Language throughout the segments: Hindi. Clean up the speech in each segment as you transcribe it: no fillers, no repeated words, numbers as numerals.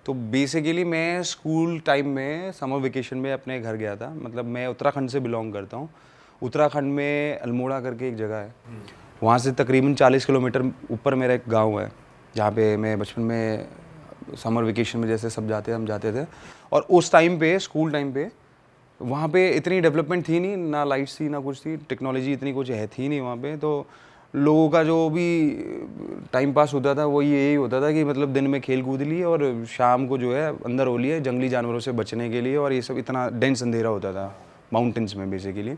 तो बेसिकली मैं स्कूल टाइम में समर वेकेशन में अपने घर गया था। मतलब मैं उत्तराखंड से बिलोंग करता हूँ। उत्तराखंड में अल्मोड़ा करके एक जगह है, वहाँ से तकरीबन 40 किलोमीटर ऊपर मेरा एक गांव है, जहाँ पे मैं बचपन में समर वेकेशन में जैसे सब जाते हम जाते थे। और उस टाइम पे स्कूल टाइम पे वहाँ पे इतनी डेवलपमेंट थी नहीं, ना लाइट्स थी ना कुछ थी, टेक्नोलॉजी इतनी कुछ है थी नहीं वहाँ पे। तो लोगों का जो भी टाइम पास होता था वो यही होता था कि मतलब दिन में खेल कूद लिए और शाम को जो है अंदर हो लिए जंगली जानवरों से बचने के लिए। और ये सब इतना डेंस अंधेरा होता था माउंटेन्स में बेसिकली।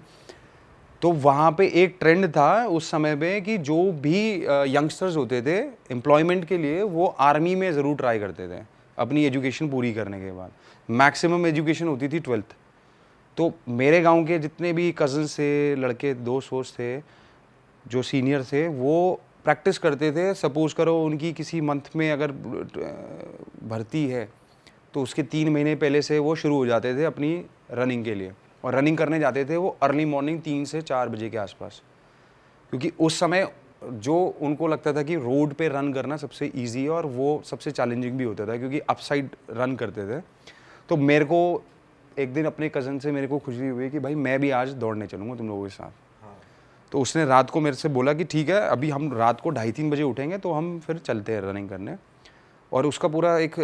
तो वहाँ पे एक ट्रेंड था उस समय पे कि जो भी यंगस्टर्स होते थे एम्प्लॉयमेंट के लिए वो आर्मी में ज़रूर ट्राई करते थे अपनी एजुकेशन पूरी करने के बाद। मैक्सिमम एजुकेशन होती थी 12th। तो मेरे गांव के जितने भी कज़न्स थे, लड़के दोस्त वोस्त थे जो सीनियर थे, वो प्रैक्टिस करते थे। सपोज़ करो उनकी किसी मंथ में अगर भर्ती है तो उसके 3 महीने पहले से वो शुरू हो जाते थे अपनी रनिंग के लिए। और रनिंग करने जाते थे वो अर्ली मॉर्निंग 3 से 4 बजे के आसपास, क्योंकि उस समय जो उनको लगता था कि रोड पे रन करना सबसे इजी है और वो सबसे चैलेंजिंग भी होता था क्योंकि अपसाइड रन करते थे। तो मेरे को एक दिन अपने कज़न से मेरे को खुशी हुई कि भाई मैं भी आज दौड़ने चलूँगा तुम लोगों के साथ। तो उसने रात को मेरे से बोला कि ठीक है, अभी हम रात को 2:30-3 बजे उठेंगे तो हम फिर चलते हैं रनिंग करने। और उसका पूरा एक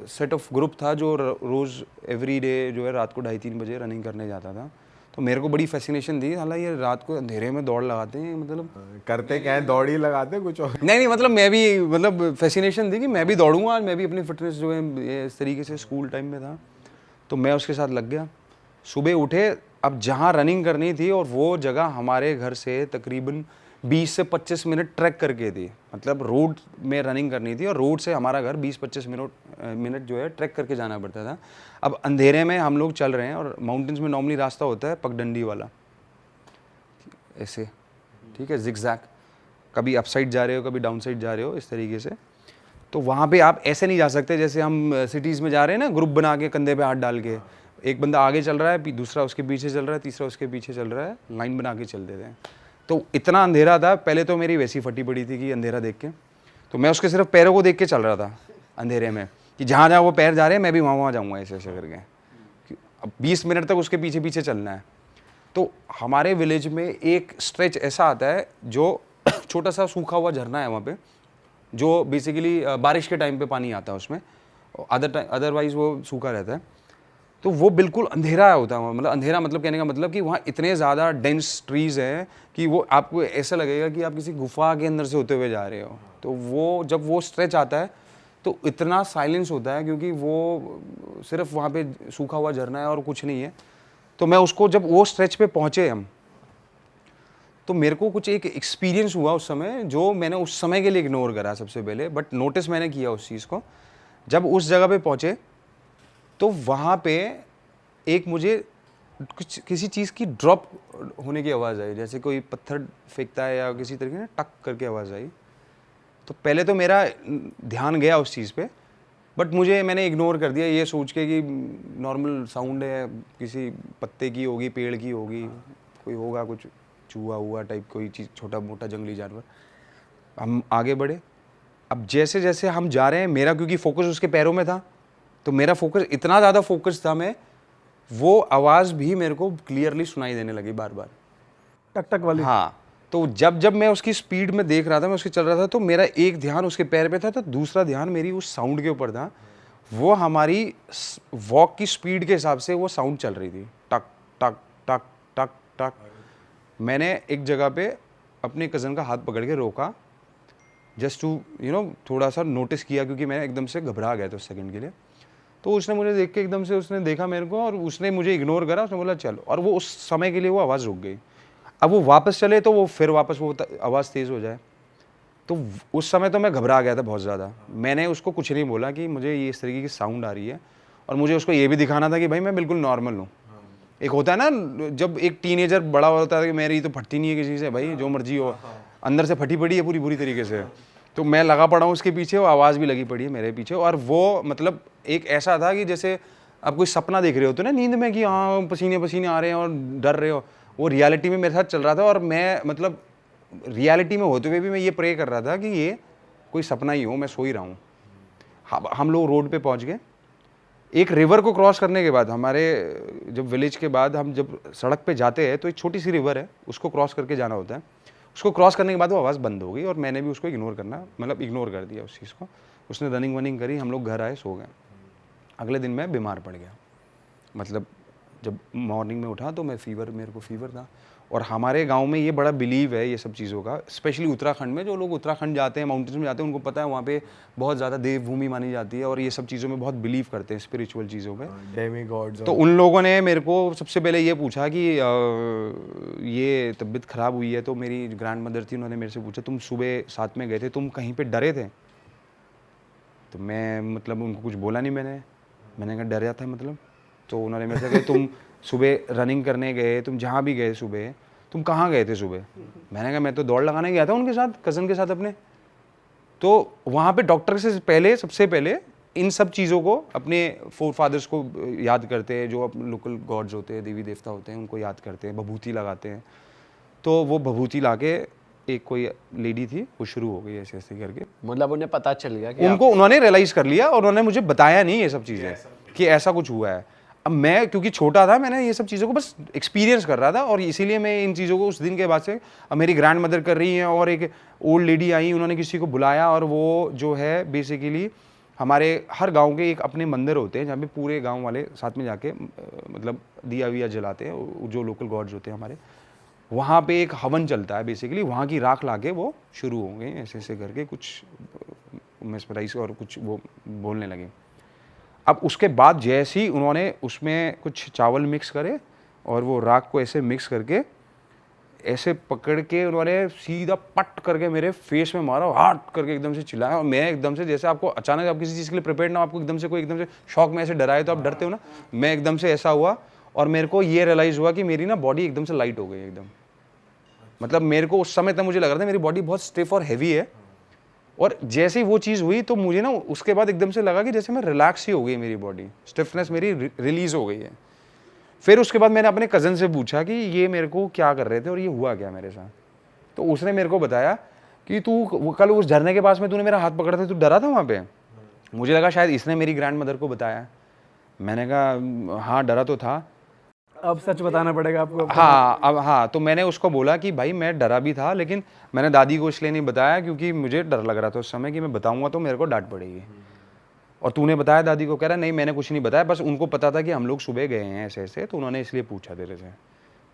सेट ऑफ ग्रुप था जो रोज़ एवरी डे जो है रात को 2:30-3 बजे रनिंग करने जाता था। तो मेरे को बड़ी फैसिनेशन थी, हालांकि ये रात को अंधेरे में दौड़ लगाते हैं, मतलब करते क्या है, दौड़ ही लगाते हैं कुछ और। नहीं मतलब मैं भी मतलब फैसिनेशन थी कि मैं भी दौड़ूंगा आज, मैं भी अपनी फिटनेस जो है ये इस तरीके से स्कूल टाइम में था। तो मैं उसके साथ लग गया। सुबह उठे, अब जहाँ रनिंग करनी थी और वो जगह हमारे घर से तकरीबन 20 से 25 मिनट ट्रैक करके थी। मतलब रोड में रनिंग करनी थी और रोड से हमारा घर 20-25 मिनट जो है ट्रैक करके जाना पड़ता था। अब अंधेरे में हम लोग चल रहे हैं और माउंटेन्स में नॉर्मली रास्ता होता है पगडंडी वाला, ऐसे, ठीक है, जिगजैग, कभी अप साइड जा रहे हो कभी डाउन साइड जा रहे हो इस तरीके से। तो वहाँ पे आप ऐसे नहीं जा सकते जैसे हम सिटीज़ में जा रहे हैं ना, ग्रुप बना के कंधे पे हाथ डाल के, एक बंदा आगे चल रहा है, दूसरा उसके पीछे चल रहा है, तीसरा उसके पीछे चल रहा है, लाइन बना के चलते थे। तो इतना अंधेरा था, पहले तो मेरी वैसी फटी पड़ी थी कि अंधेरा देख के, तो मैं उसके सिर्फ पैरों को देख के चल रहा था अंधेरे में कि जहाँ जहाँ वो पैर जा रहे हैं मैं भी वहाँ जाऊँगा, ऐसे ऐसे करके। अब 20 मिनट तक उसके पीछे पीछे चलना है। तो हमारे विलेज में एक स्ट्रेच ऐसा आता है जो छोटा सा सूखा हुआ झरना है वहाँ पे, जो बेसिकली बारिश के टाइम पे पानी आता है उसमें, अदरवाइज वो सूखा रहता है। तो वो बिल्कुल अंधेरा होता है, मतलब अंधेरा मतलब कहने का मतलब कि वहाँ इतने ज़्यादा डेंस ट्रीज़ हैं कि वो आपको ऐसा लगेगा कि आप किसी गुफा के अंदर से होते हुए जा रहे हो। तो वो जब वो स्ट्रेच आता है तो इतना साइलेंस होता है क्योंकि वो सिर्फ वहाँ पे सूखा हुआ झरना है और कुछ नहीं है। तो मैं उसको जब वो स्ट्रेच पे पहुँचे हम, तो मेरे को कुछ एक एक्सपीरियंस हुआ उस समय जो मैंने उस समय के लिए इग्नोर करा सबसे पहले, बट नोटिस मैंने किया उस चीज़ को। जब उस जगह पे पहुँचे तो वहाँ पे एक मुझे कुछ किसी चीज़ की ड्रॉप होने की आवाज़ आई, जैसे कोई पत्थर फेंकता है या किसी तरीके से टक करके आवाज़ आई। तो पहले तो मेरा ध्यान गया उस चीज़ पे, बट मैंने इग्नोर कर दिया ये सोच के कि नॉर्मल साउंड है, किसी पत्ते की होगी, पेड़ की होगी, कोई होगा कुछ चूहा हुआ टाइप कोई चीज़, छोटा मोटा जंगली जानवर। हम आगे बढ़े। अब जैसे जैसे हम जा रहे हैं, मेरा क्योंकि फोकस उसके पैरों में था, तो मेरा फोकस इतना ज़्यादा फोकस था, मैं वो आवाज़ भी मेरे को क्लियरली सुनाई देने लगी बार बार, टक टक वाली। हाँ। तो जब जब मैं उसकी स्पीड में देख रहा था, मैं उसके चल रहा था, तो मेरा एक ध्यान उसके पैर पे था, तो दूसरा ध्यान मेरी उस साउंड के ऊपर था। वो हमारी वॉक की स्पीड के हिसाब से वो साउंड चल रही थी, टक टक टक टक टक। मैंने एक जगह पे अपने कज़न का हाथ पकड़ के रोका, जस्ट टू थोड़ा सा नोटिस किया, क्योंकि मैं एकदम से घबरा गया था उस सेकंड के लिए। तो उसने मुझे देख के एकदम से उसने देखा मेरे को और उसने मुझे इग्नोर करा, उसने बोला चल, और वो उस समय के लिए वो आवाज़ रुक गई। अब वो वापस चले तो वो फिर वापस वो आवाज़ तेज़ हो जाए। तो उस समय तो मैं घबरा गया था बहुत ज़्यादा। मैंने उसको कुछ नहीं बोला कि मुझे ये इस तरीके की साउंड आ रही है, और मुझे उसको ये भी दिखाना था कि भाई मैं बिल्कुल नॉर्मल हूँ। एक होता है ना जब एक टीनेजर बड़ा होता है कि मेरी तो फटती नहीं है किसी से, भाई जो मर्जी हो, अंदर से फटी पड़ी है पूरी बुरी तरीके से। तो मैं लगा पड़ा हूँ उसके पीछे, वो आवाज़ भी लगी पड़ी है मेरे पीछे। और वो मतलब एक ऐसा था कि जैसे आप कोई सपना देख रहे होते ना नींद में कि हाँ पसीने पसीने आ रहे हैं और डर रहे हो, वो रियलिटी में मेरे साथ चल रहा था। और मैं मतलब रियलिटी में होते हुए भी मैं ये प्रे कर रहा था कि ये कोई सपना ही हो, मैं सो ही रहा हूँ। हम लोग रोड पे पहुंच गए। एक रिवर को क्रॉस करने के बाद, हमारे जब विलेज के बाद हम जब सड़क पे जाते हैं तो एक छोटी सी रिवर है, उसको क्रॉस करके जाना होता है। उसको क्रॉस करने के बाद वो आवाज़ बंद हो गई और मैंने भी उसको इग्नोर कर दिया उस चीज़ को। उसने रनिंग वनिंग करी, हम लोग घर आए, सो गए। अगले दिन मैं बीमार पड़ गया। मतलब जब मॉर्निंग में उठा तो मेरे को फीवर था। और हमारे गांव में ये बड़ा बिलीव है ये सब चीज़ों का, स्पेशली उत्तराखंड में। जो लोग उत्तराखंड जाते हैं, माउंटेन्स में जाते हैं, उनको पता है वहाँ पे बहुत ज़्यादा देवभूमि मानी जाती है और ये सब चीज़ों में बहुत बिलीव करते हैं, स्पिरिचुअल चीज़ों में। Demi God's. तो उन लोगों ने मेरे को सबसे पहले ये पूछा कि ये तबीयत ख़राब हुई है। तो मेरी ग्रैंड मदर थी, उन्होंने मेरे से पूछा तुम सुबह साथ में गए थे, तुम कहीं पर डरे थे? तो मैं मतलब उनको कुछ बोला नहीं। मैंने कहा डरा था मतलब? तो उन्होंने मेरे से कहा तुम सुबह रनिंग करने गए, तुम जहाँ भी गए सुबह, तुम कहाँ गए थे सुबह? मैंने कहा मैं तो दौड़ लगाने गया था उनके साथ, कज़न के साथ अपने। तो वहाँ पे डॉक्टर से पहले, सबसे पहले इन सब चीज़ों को, अपने फोर फादर्स को याद करते हैं, जो लोकल गॉड्स होते हैं, देवी देवता होते हैं, उनको याद करते हैं, भभूति लगाते हैं। तो वो भभूति ला के एक कोई लेडी थी, वो शुरू हो गई ऐसे ऐसे करके। मतलब उन्हें पता चल गया कि उन्होंने रियलाइज़ कर लिया और उन्होंने मुझे बताया नहीं ये सब चीज़ें कि ऐसा कुछ हुआ है। अब मैं क्योंकि छोटा था, मैंने ये सब चीज़ों को बस एक्सपीरियंस कर रहा था और इसीलिए मैं इन चीज़ों को उस दिन के बाद से, अब मेरी ग्रैंड मदर कर रही हैं और एक ओल्ड लेडी आई, उन्होंने किसी को बुलाया और वो जो है बेसिकली हमारे हर गांव के एक अपने मंदिर होते हैं जहाँ पे पूरे गांव वाले साथ में जाके मतलब दिया विया जलाते हैं, जो लोकल गॉड्स होते हैं हमारे। वहाँ पे एक हवन चलता है बेसिकली, वहाँ की राख लाके वो शुरू हो गए ऐसे ऐसे करके कुछ मेस्मराइज और कुछ वो बोलने लगे। अब उसके बाद जैसे ही उन्होंने उसमें कुछ चावल मिक्स करे और वो राख को ऐसे मिक्स करके ऐसे पकड़ के उन्होंने सीधा पट करके मेरे फेस में मारा, हाट करके एकदम से चिल्लाया। और मैं एकदम से, जैसे आपको अचानक आप किसी चीज़ के लिए प्रिपेयर ना हो, आपको एकदम से शॉक में ऐसे डराए तो आप डरते हो ना, मैं एकदम से ऐसा हुआ और मेरे को ये रियलाइज़ हुआ कि मेरी ना बॉडी एकदम से लाइट हो गई एकदम। मतलब मेरे को उस समय तक मुझे लग रहा था मेरी बॉडी बहुत स्टिफ और हैवी है, और जैसे ही वो चीज़ हुई तो मुझे ना उसके बाद एकदम से लगा कि जैसे मैं रिलैक्स ही हो गई, मेरी बॉडी स्टिफनेस मेरी रिलीज़ हो गई है। फिर उसके बाद मैंने अपने कज़न से पूछा कि ये मेरे को क्या कर रहे थे और ये हुआ क्या मेरे साथ। तो उसने मेरे को बताया कि तू कल उस झरने के पास में तूने मेरा हाथ पकड़ा था, तू डरा था वहाँ पे। मुझे लगा शायद इसने मेरी ग्रैंड मदर को बताया। मैंने कहा हाँ डरा तो था। अब सच बताना पड़ेगा आपको। हाँ, तो मैंने उसको बोला कि भाई मैं डरा भी था, लेकिन मैंने दादी को इसलिए नहीं बताया क्योंकि मुझे डर लग रहा था उस समय कि मैं बताऊंगा तो मेरे को डांट पड़ेगी। और तूने बताया दादी को? कह रहा नहीं मैंने कुछ नहीं बताया, बस उनको पता था कि हम लोग सुबह गए हैं ऐसे ऐसे, तो उन्होंने इसलिए पूछा तेरे से।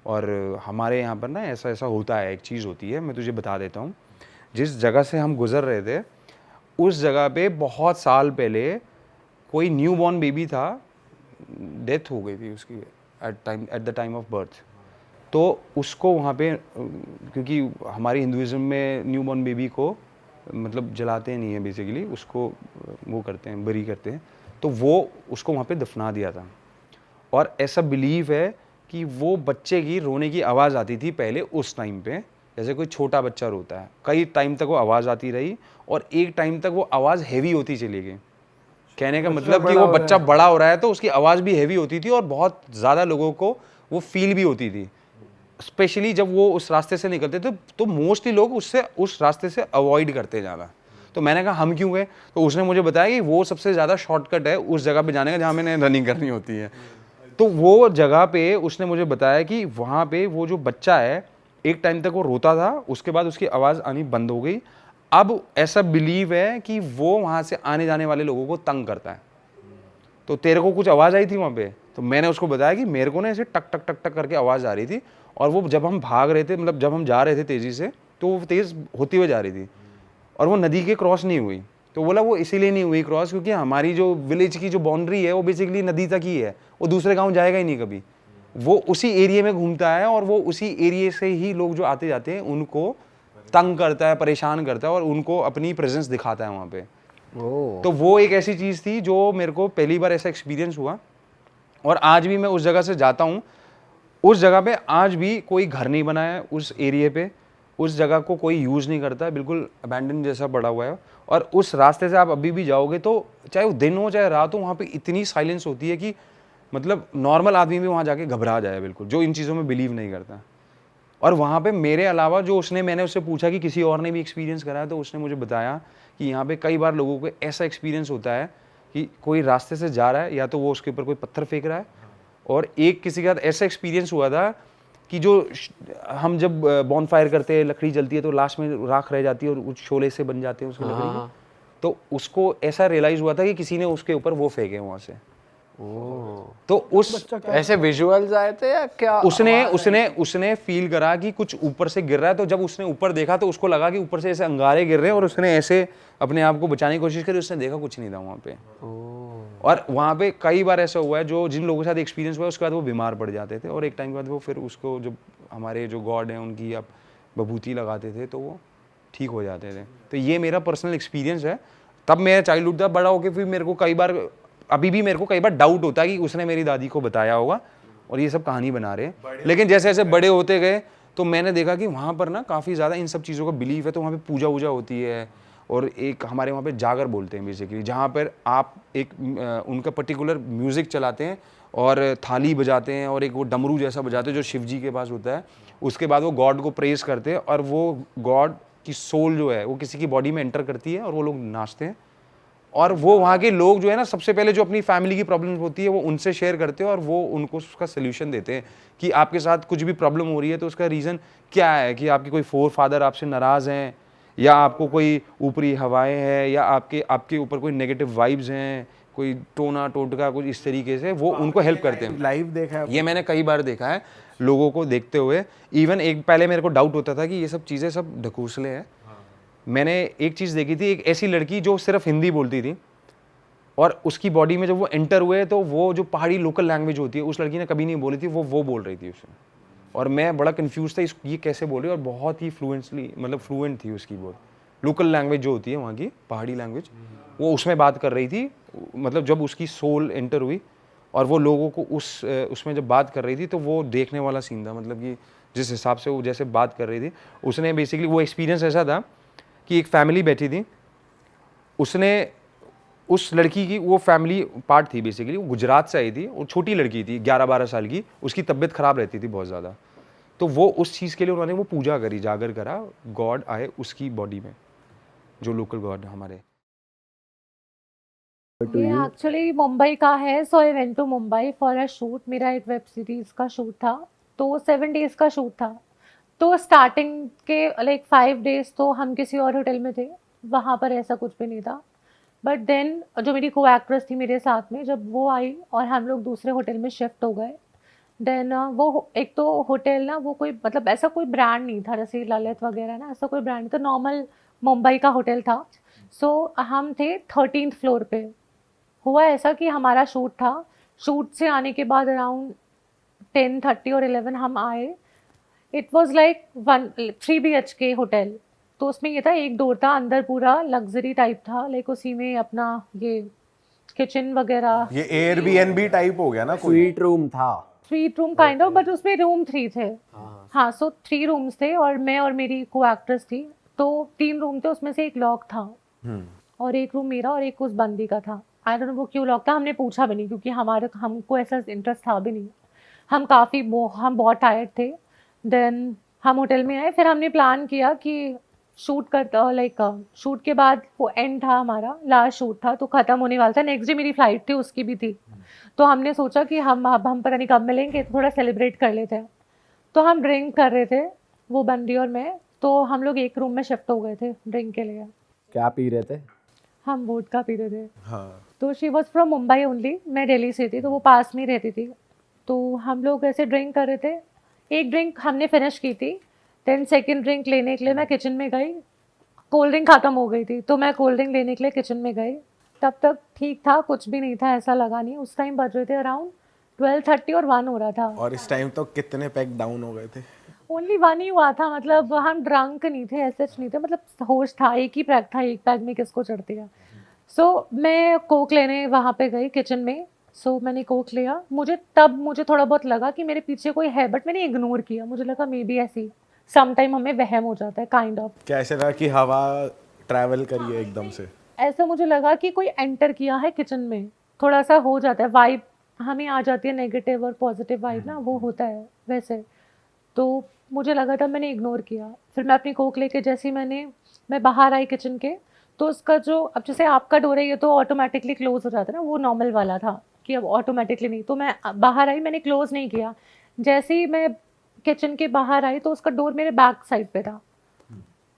और हमारे यहाँ पर ना ऐसा ऐसा होता है, एक चीज़ होती है, मैं तुझे बता देता हूँ। जिस जगह से हम गुजर रहे थे उस जगह पे बहुत साल पहले कोई न्यू बॉर्न बेबी था, डेथ हो गई थी उसकी at the time of birth. तो उसको वहाँ पे, क्योंकि हमारी हिंदुज़म में न्यू बॉर्न बेबी को मतलब जलाते नहीं है बेसिकली, उसको वो करते हैं, बरी करते हैं, तो वो उसको वहाँ पे दफना दिया था। और ऐसा बिलीव है कि वो बच्चे की रोने की आवाज़ आती थी पहले उस टाइम पे, जैसे कोई छोटा बच्चा रोता है, कई टाइम तक वो आवाज़ आती रही और एक टाइम तक वो आवाज़ हैवी होती चली गई। कहने का मतलब कि वो बच्चा बड़ा हो रहा है तो उसकी आवाज़ भी हैवी होती थी और बहुत ज़्यादा लोगों को वो फील भी होती थी, स्पेशली जब वो उस रास्ते से निकलते थे तो मोस्टली लोग उस रास्ते से अवॉइड करते जाना। तो मैंने कहा हम क्यों गए? तो उसने मुझे बताया कि वो सबसे ज़्यादा शॉर्टकट है उस जगह पे जाने का जहाँ मैंने रनिंग करनी होती है। तो वो जगह पे उसने मुझे बताया कि वहाँ पे वो जो बच्चा है एक टाइम तक वो रोता था, उसके बाद उसकी आवाज़ आनी बंद हो गई। अब ऐसा बिलीव है कि वो वहाँ से आने जाने वाले लोगों को तंग करता है। तो तेरे को कुछ आवाज़ आई थी वहाँ पे? तो मैंने उसको बताया कि मेरे को ना ऐसे टक टक टक टक करके आवाज़ आ रही थी और वो जब हम भाग रहे थे, मतलब जब हम जा रहे थे तेज़ी से, तो वो तेज़ होती हुई जा रही थी और वो नदी के क्रॉस नहीं हुई। तो बोला वो इसीलिए नहीं हुई क्रॉस क्योंकि हमारी जो विलेज की जो बाउंड्री है वो बेसिकली नदी तक ही है, वो दूसरे गांव जाएगा ही नहीं कभी। वो उसी एरिया में घूमता है और वो उसी एरिया से ही लोग जो आते जाते हैं उनको तंग करता है, परेशान करता है और उनको अपनी प्रेजेंस दिखाता है वहाँ पे। तो वो एक ऐसी चीज़ थी जो मेरे को पहली बार ऐसा एक्सपीरियंस हुआ। और आज भी मैं उस जगह से जाता हूँ, उस जगह पे आज भी कोई घर नहीं बना है उस एरिया पे, उस जगह को कोई यूज़ नहीं करता है, बिल्कुल अबैंडन जैसा पड़ा हुआ है। और उस रास्ते से आप अभी भी जाओगे तो चाहे वो दिन हो चाहे रात हो, वहाँ पे इतनी साइलेंस होती है कि मतलब नॉर्मल आदमी भी वहाँ जाके घबरा जाए बिल्कुल, जो इन चीज़ों में बिलीव नहीं करता। और वहाँ पे मेरे अलावा जो मैंने उससे पूछा कि किसी और ने भी एक्सपीरियंस करा है, तो उसने मुझे बताया कि यहाँ पे कई बार लोगों को ऐसा एक्सपीरियंस होता है कि कोई रास्ते से जा रहा है या तो वो उसके ऊपर कोई पत्थर फेंक रहा है, और एक किसी के साथ ऐसा एक्सपीरियंस हुआ था कि जो हम जब बॉन फायर करते हैं, लकड़ी जलती है तो लास्ट में राख रह जाती है और उस शोले से बन जाते हैं उसकी लकड़ी के, तो उसको ऐसा रियलाइज हुआ था कि किसी ने उसके ऊपर वो फेंके वहाँ से। तो उस ऐसे विजुअल्स आए थे या क्या? उसने फील करा कि कुछ ऊपर से गिर रहा है, तो जब उसने ऊपर देखा तो उसको लगा कि ऊपर से ऐसे अंगारे गिर रहे हैं, और उसने ऐसे अपने आप को बचाने की कोशिश करी, उसने देखा कुछ नहीं था वहाँ पे। और वहाँ पे कई बार ऐसा हुआ है जो जिन लोगों के साथ एक्सपीरियंस हुआ है उसके बाद वो बीमार पड़ जाते थे, और एक टाइम के बाद वो फिर उसको जब हमारे जो गॉड हैं उनकी आप बभूति लगाते थे तो वो ठीक हो जाते थे। तो ये मेरा पर्सनल एक्सपीरियंस है। तब मेरा चाइल्डहुड था, बड़ा होके फिर मेरे को कई बार, अभी भी मेरे को कई बार डाउट होता है कि उसने मेरी दादी को बताया होगा और ये सब कहानी बना रहे हैं। लेकिन जैसे जैसे बड़े होते गए तो मैंने देखा कि वहाँ पर ना काफ़ी ज़्यादा इन सब चीज़ों का बिलीव है, तो वहाँ पे पूजा वूजा होती है, और एक हमारे वहाँ पे जागर बोलते हैं बेसिकली, जहाँ पर आप एक उनका पर्टिकुलर म्यूज़िक चलाते हैं और थाली बजाते हैं और एक वो डमरू जैसा बजाते हैं जो शिव जी के पास होता है। उसके बाद वो गॉड को प्रेज करते हैं और वो गॉड की सोल जो है वो किसी की बॉडी में एंटर करती है और वो लोग नाचते हैं, और वो वहाँ के लोग जो है ना सबसे पहले जो अपनी फैमिली की प्रॉब्लम होती है वो उनसे शेयर करते हैं और वो उनको उसका सोल्यूशन देते हैं कि आपके साथ कुछ भी प्रॉब्लम हो रही है तो उसका रीज़न क्या है, कि आपके कोई फोर फादर आपसे नाराज़ हैं, या आपको कोई ऊपरी हवाएं हैं, या आपके ऊपर कोई नेगेटिव वाइब्स हैं, कोई टोना टोटका कुछ इस तरीके से वो उनको हेल्प करते हैं। लाइव देखा है? ये मैंने कई बार देखा है लोगों को देखते हुए। इवन एक पहले मेरे को डाउट होता था कि ये सब चीज़ें सब ढकोसले हैं। मैंने एक चीज़ देखी थी, एक ऐसी लड़की जो सिर्फ हिंदी बोलती थी, और उसकी बॉडी में जब वो एंटर हुए तो वो जो पहाड़ी लोकल लैंग्वेज होती है उस लड़की ने कभी नहीं बोली थी, वो बोल रही थी उसने, और मैं बड़ा कंफ्यूज था ये कैसे बोल रही है, और बहुत ही फ्लुएंटली मतलब फ्लुएंट थी उसकी वो लोकल लैंग्वेज जो होती है वहाँ की पहाड़ी लैंग्वेज, वो उसमें बात कर रही थी। मतलब जब उसकी सोल एंटर हुई और वो लोगों को उसमें जब बात कर रही थी तो वो देखने वाला सीन था। मतलब कि जिस हिसाब से वो जैसे बात कर रही थी, उसने बेसिकली वो एक्सपीरियंस ऐसा था कि एक फैमिली बैठी थी, उसने उस लड़की की वो फैमिली पार्ट थी बेसिकली, वो गुजरात से आई थी और छोटी लड़की थी 11-12 साल की, उसकी तबीयत ख़राब रहती थी बहुत ज़्यादा, तो वो उस चीज़ के लिए उन्होंने वो पूजा करी, जागर करा, गॉड आए उसकी बॉडी में, जो लोकल गॉड हमारे। ये एक्चुअली मुंबई का है, so I went to Mumbai for a shoot. मेरा एक वेब सीरीज का शूट था, तो 7 डेज का शूट था। तो स्टार्टिंग के लाइक 5 डेज तो हम किसी और होटल में थे, वहाँ पर ऐसा कुछ भी नहीं था। बट देन जो मेरी को एक्ट्रेस थी मेरे साथ में, जब वो आई और हम लोग दूसरे होटल में शिफ्ट हो गए, देन वो एक तो होटल ना वो कोई मतलब ऐसा कोई ब्रांड नहीं था, जैसे ललित वगैरह ना, ऐसा कोई ब्रांड नहीं, तो नॉर्मल मुंबई का होटल था। सो हम थे 13th फ्लोर पे। हुआ ऐसा कि हमारा शूट था, शूट से आने के बाद अराउंड 10:30 और 11 हम आए। It was like 3 BHK hotel, तो उसमें ये था एक डोर था, अंदर पूरा लग्जरी टाइप था, लाइक उसी में अपना ये किचन वगैरह, ये एयरबीएनबी टाइप हो गया ना कोई? स्वीट रूम था। Suite room kind of, but उसमें रूम 3 थे। हाँ, सो 3 रूम्स थे और मैं और मेरी को एक्ट्रेस थी, तो 3 रूम थे, उसमें से एक लॉक था और एक रूम मेरा और एक उस बंदी का था। आई डोंट नो वो क्यों लॉक था, हमने पूछा भी नहीं क्योंकि हमको ऐसा इंटरेस्ट था भी नहीं। हम बहुत टायर्ड थे। देन हम होटल में आए, फिर हमने प्लान किया कि शूट के बाद वो एंड था, हमारा लास्ट शूट था, तो ख़त्म होने वाला था। नेक्स्ट डे मेरी फ़्लाइट थी, उसकी भी थी, तो हमने सोचा कि हम पता नहीं कब मिलेंगे, तो थोड़ा सेलिब्रेट कर लेते हैं। तो हम ड्रिंक कर रहे थे, वो बंदी और मैं, तो हम लोग एक रूम में शिफ्ट हो गए थे ड्रिंक के लिए। क्या पी रहे थे? हम वोडका पी रहे थे। हाँ। तो she was from Mumbai only, मैं दिल्ली से थी, तो वो पास में रहती थी। तो हम लोग ऐसे ड्रिंक कर रहे थे, एक ड्रिंक हमने फिनिश की थी, देन सेकंड ड्रिंक लेने के लिए मैं किचन में गई, कोल्ड ड्रिंक ख़त्म हो गई थी, तो मैं कोल्ड ड्रिंक लेने के लिए किचन में गई। तब तक ठीक था, कुछ भी नहीं था, ऐसा लगा नहीं। उस टाइम बज रहे थे अराउंड 12:30 और 1 हो रहा था। और इस टाइम तो कितने पैक डाउन हो गए थे? ओनली 1 ही हुआ था, मतलब हम ड्रंक नहीं थे, ऐसे नहीं थे, मतलब होश था, एक ही पैक था, एक पैक में किसको चढ़ती है। सो मैं कोक लेने वहाँ पे गई किचन में। सो मैंने कोक लिया, मुझे थोड़ा बहुत लगा कि मेरे पीछे कोई है, बट मैंने इग्नोर किया। मुझे लगा मे बी ऐसी समटाइम हमें वहम हो जाता है काइंड ऑफ। क्या ऐसे लगा कि हवा ट्रैवल करी है एकदम से? ऐसा मुझे लगा कि कोई एंटर किया है किचन में, थोड़ा सा हो जाता है वाइब, हमें आ जाती है नेगेटिव और पॉजिटिव वाइब ना, वो होता है वैसे। तो मुझे लगा था, मैंने इग्नोर किया। फिर मैं अपनी कोक लेके मैं बाहर आई किचन के, तो उसका जो अब जैसे आपका डोर है ये तो ऑटोमेटिकली क्लोज हो जाता है ना, वो नॉर्मल वाला था कि अब ऑटोमेटिकली नहीं, तो मैं बाहर आई, मैंने क्लोज नहीं किया। जैसे ही मैं किचन के बाहर आई तो उसका डोर मेरे बैक साइड पे था,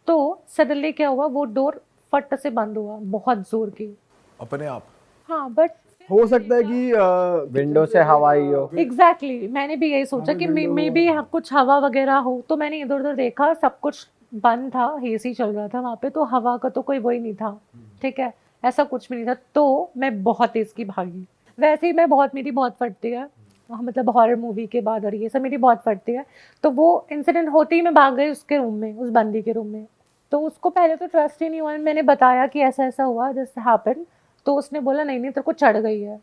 तो सडनली क्या हुआ, वो डोर फट से बंद हुआ बहुत जोर की। अपने आप? हाँ बट हो सकता है कि विंडो से हवा आई हो। एग्जैक्टली मैंने भी यही सोचा कि मे बी कुछ हवा वगैरह हो, तो मैंने इधर उधर देखा, सब कुछ बंद था, एसी चल रहा था वहाँ पे, तो हवा का तो कोई वही नहीं था, ठीक है, ऐसा कुछ भी नहीं था। तो मैं बहुत तेज की भागी, वैसे ही मैं बहुत, मेरी बहुत फटती है, मतलब हॉरर मूवी के बाद और ये सब मेरी बहुत फटती है। तो वो इंसिडेंट होते ही मैं भाग गई उसके रूम में, उस बंदी के रूम में। तो उसको पहले तो ट्रस्ट ही नहीं हुआ, मैंने बताया कि ऐसा ऐसा हुआ, दिस हैपन, तो उसने बोला नहीं नहीं तेरे को चढ़ गई है।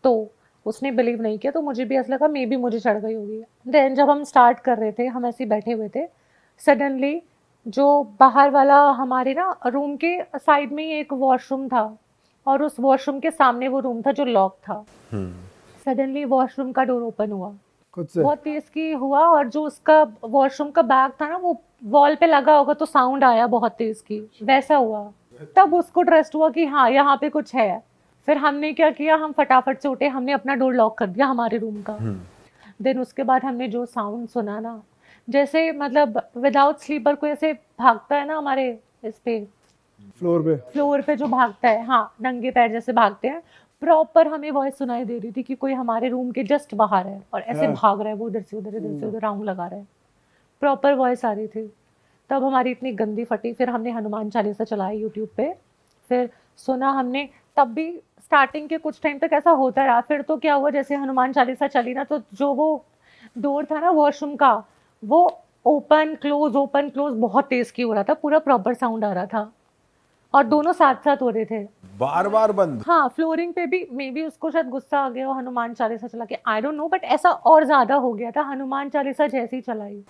तो उसने बिलीव नहीं किया, तो मुझे भी ऐसा लगा मे बी मुझे चढ़ गई होगी। देन जब हम स्टार्ट कर रहे थे, हम ऐसे ही बैठे हुए थे, सडनली जो बाहर वाला हमारे ना रूम के साइड में ही एक वॉशरूम था, और उस वॉशरूम के सामने वो रूम था जो लॉक था। सडनली वॉशरूम का डोर ओपन हुआ, खुद से। बहुत तेज की हुआ, और जो उसका वॉशरूम का बैग था ना वो वॉल पे लगा होगा तो साउंड आया बहुत तेज की, वैसा हुआ। तब उसको ट्रस्ट हुआ कि हाँ यहाँ पे कुछ है। फिर हमने क्या किया, हम फटाफट से उठे, हमने अपना डोर लॉक कर दिया हमारे रूम का। देन उसके बाद हमने जो साउंड सुना ना, जैसे मतलब विदाउट स्लीपर कोई ऐसे भागता है ना हमारे इस पे फ्लोर पे जो भागता है, हाँ नंगे पैर जैसे भागते हैं, प्रॉपर हमें वॉइस सुनाई दे रही थी कि कोई हमारे रूम के जस्ट बाहर है और ऐसे भाग रहा है, वो इधर से उधर, इधर से उधर राउंड लगा रहा है, प्रॉपर वॉइस आ रही थी। तब हमारी इतनी गंदी फटी, फिर हमने हनुमान चालीसा चलाई यूट्यूब पे, फिर सुना हमने। तब भी स्टार्टिंग के कुछ टाइम तक ऐसा होता रहा, फिर तो क्या हुआ, जैसे हनुमान चालीसा चली ना, तो जो वो डोर था ना वॉशरूम का, वो ओपन क्लोज बहुत तेज की हो रहा था, पूरा प्रॉपर साउंड आ रहा था, और दोनों साथ साथ हो रहे थे। बार बार बंद? हाँ फ्लोरिंग पे भी, मे बी उसको शायद गुस्सा आ गया हो हनुमान चालीसा चला के, आई डोंट नो, बट ऐसा और ज्यादा हो गया था हनुमान चालीसा जैसी चलाई।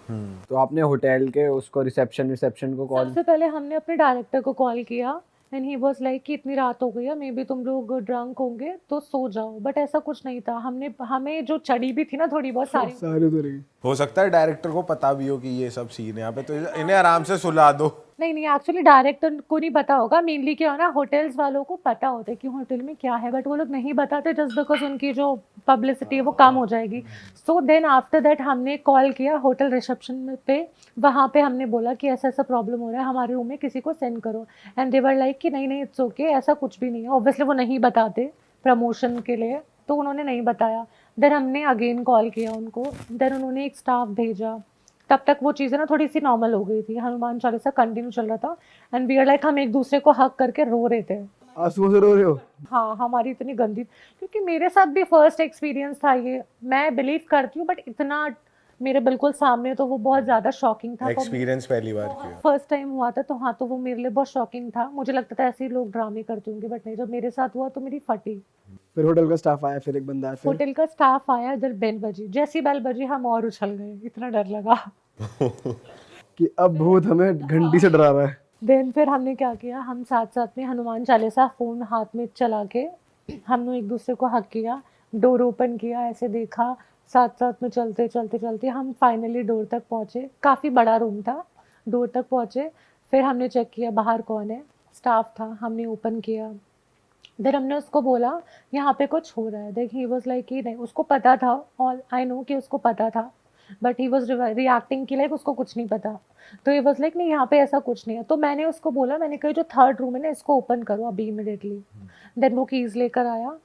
तो आपने होटल के उसको रिसेप्शन को कॉल? सबसे पहले हमने अपने डायरेक्टर को कॉल किया, एंड ही वाज लाइक कि इतनी रात हो गई है, मे बी तुम लोग ड्रंक होंगे तो सो जाओ, बट ऐसा कुछ नहीं था। हमें जो चढ़ी भी थी ना थोड़ी बहुत सारी, हो सकता है डायरेक्टर को पता भी हो कि ये सब सीन है यहाँ पे, तो इन्हें आराम से सुला दो। नहीं एक्चुअली डायरेक्टर को नहीं पता होगा, मेनली क्या हो ना, होटल्स वालों को पता होता है कि होटल में क्या है, बट वो लोग नहीं बताते जस्ट बिकॉज उनकी जो पब्लिसिटी है वो कम हो जाएगी। सो देन आफ्टर दैट हमने कॉल किया होटल रिसेप्शन पे, वहाँ पे हमने बोला कि ऐसा ऐसा प्रॉब्लम हो रहा है हमारे रूम में, किसी को सेंड करो, एंड दे वर लाइक कि नहीं इट्स ओके, ऐसा कुछ भी नहीं है। ऑब्वियसली वो नहीं बताते प्रमोशन के लिए, तो उन्होंने नहीं बताया। देन हमने अगेन कॉल किया उनको, देन उन्होंने एक स्टाफ भेजा, तब तक वो चीज़ें ना थोड़ी सी नॉर्मल हो गई थी, हनुमान चालीसा कंटिन्यू चल रहा था, एंड वी आर लाइक हम एक दूसरे को हक करके रो रहे थे। आंसुओं से रो रहे हो? हाँ हमारी इतनी गंदी, क्योंकि मेरे साथ भी फर्स्ट एक्सपीरियंस था ये, मैं बिलीव करती हूँ, बट इतना मेरे बिल्कुल सामने, तो वो बहुत ज़्यादा शॉकिंग था। एक्सपीरियंस पहली बार किया? फर्स्ट टाइम हुआ था, तो हाँ तो वो मेरे लिए बहुत शॉकिंग था। मुझे लगता था ऐसे ही लोग ड्रामे करते होंगे, बट नहीं, जब मेरे साथ हुआ तो मेरी फटी। फिर होटल का स्टाफ आया, फिर एक बंदा आया, फिर होटल का स्टाफ आया, इधर बेल बजी, जैसी बेल बजी हम और उछल गए, इतना डर लगा। कि अब भूत हमें घंटी से डरा रहा है। देन फिर हमने क्या किया, हम साथ साथ में हनुमान चालीसा फ़ोन हाथ में चला के हमने एक दूसरे को हक किया, डोर ओपन किया, ऐसे देखा, साथ साथ में चलते चलते चलते हम फाइनली डोर तक पहुँचे। काफ़ी बड़ा रूम था, डोर तक पहुँचे, फिर हमने चेक किया बाहर कौन है, स्टाफ था, हमने ओपन किया। देन हमने उसको बोला यहाँ पे कुछ हो रहा है, देख ही वॉज लाइक कि नहीं, उसको पता था, ऑल आई नो कि उसको पता था, बट ही वॉज रिएक्टिंग कि लाइक उसको कुछ नहीं पता। तो ही वॉज लाइक नहीं यहाँ पे ऐसा कुछ नहीं है। तो मैंने उसको बोला, मैंने कहा जो थर्ड रूम है ना इसको ओपन करो अभी इमिडिएटली। देन वो कीज़ लेकर आया।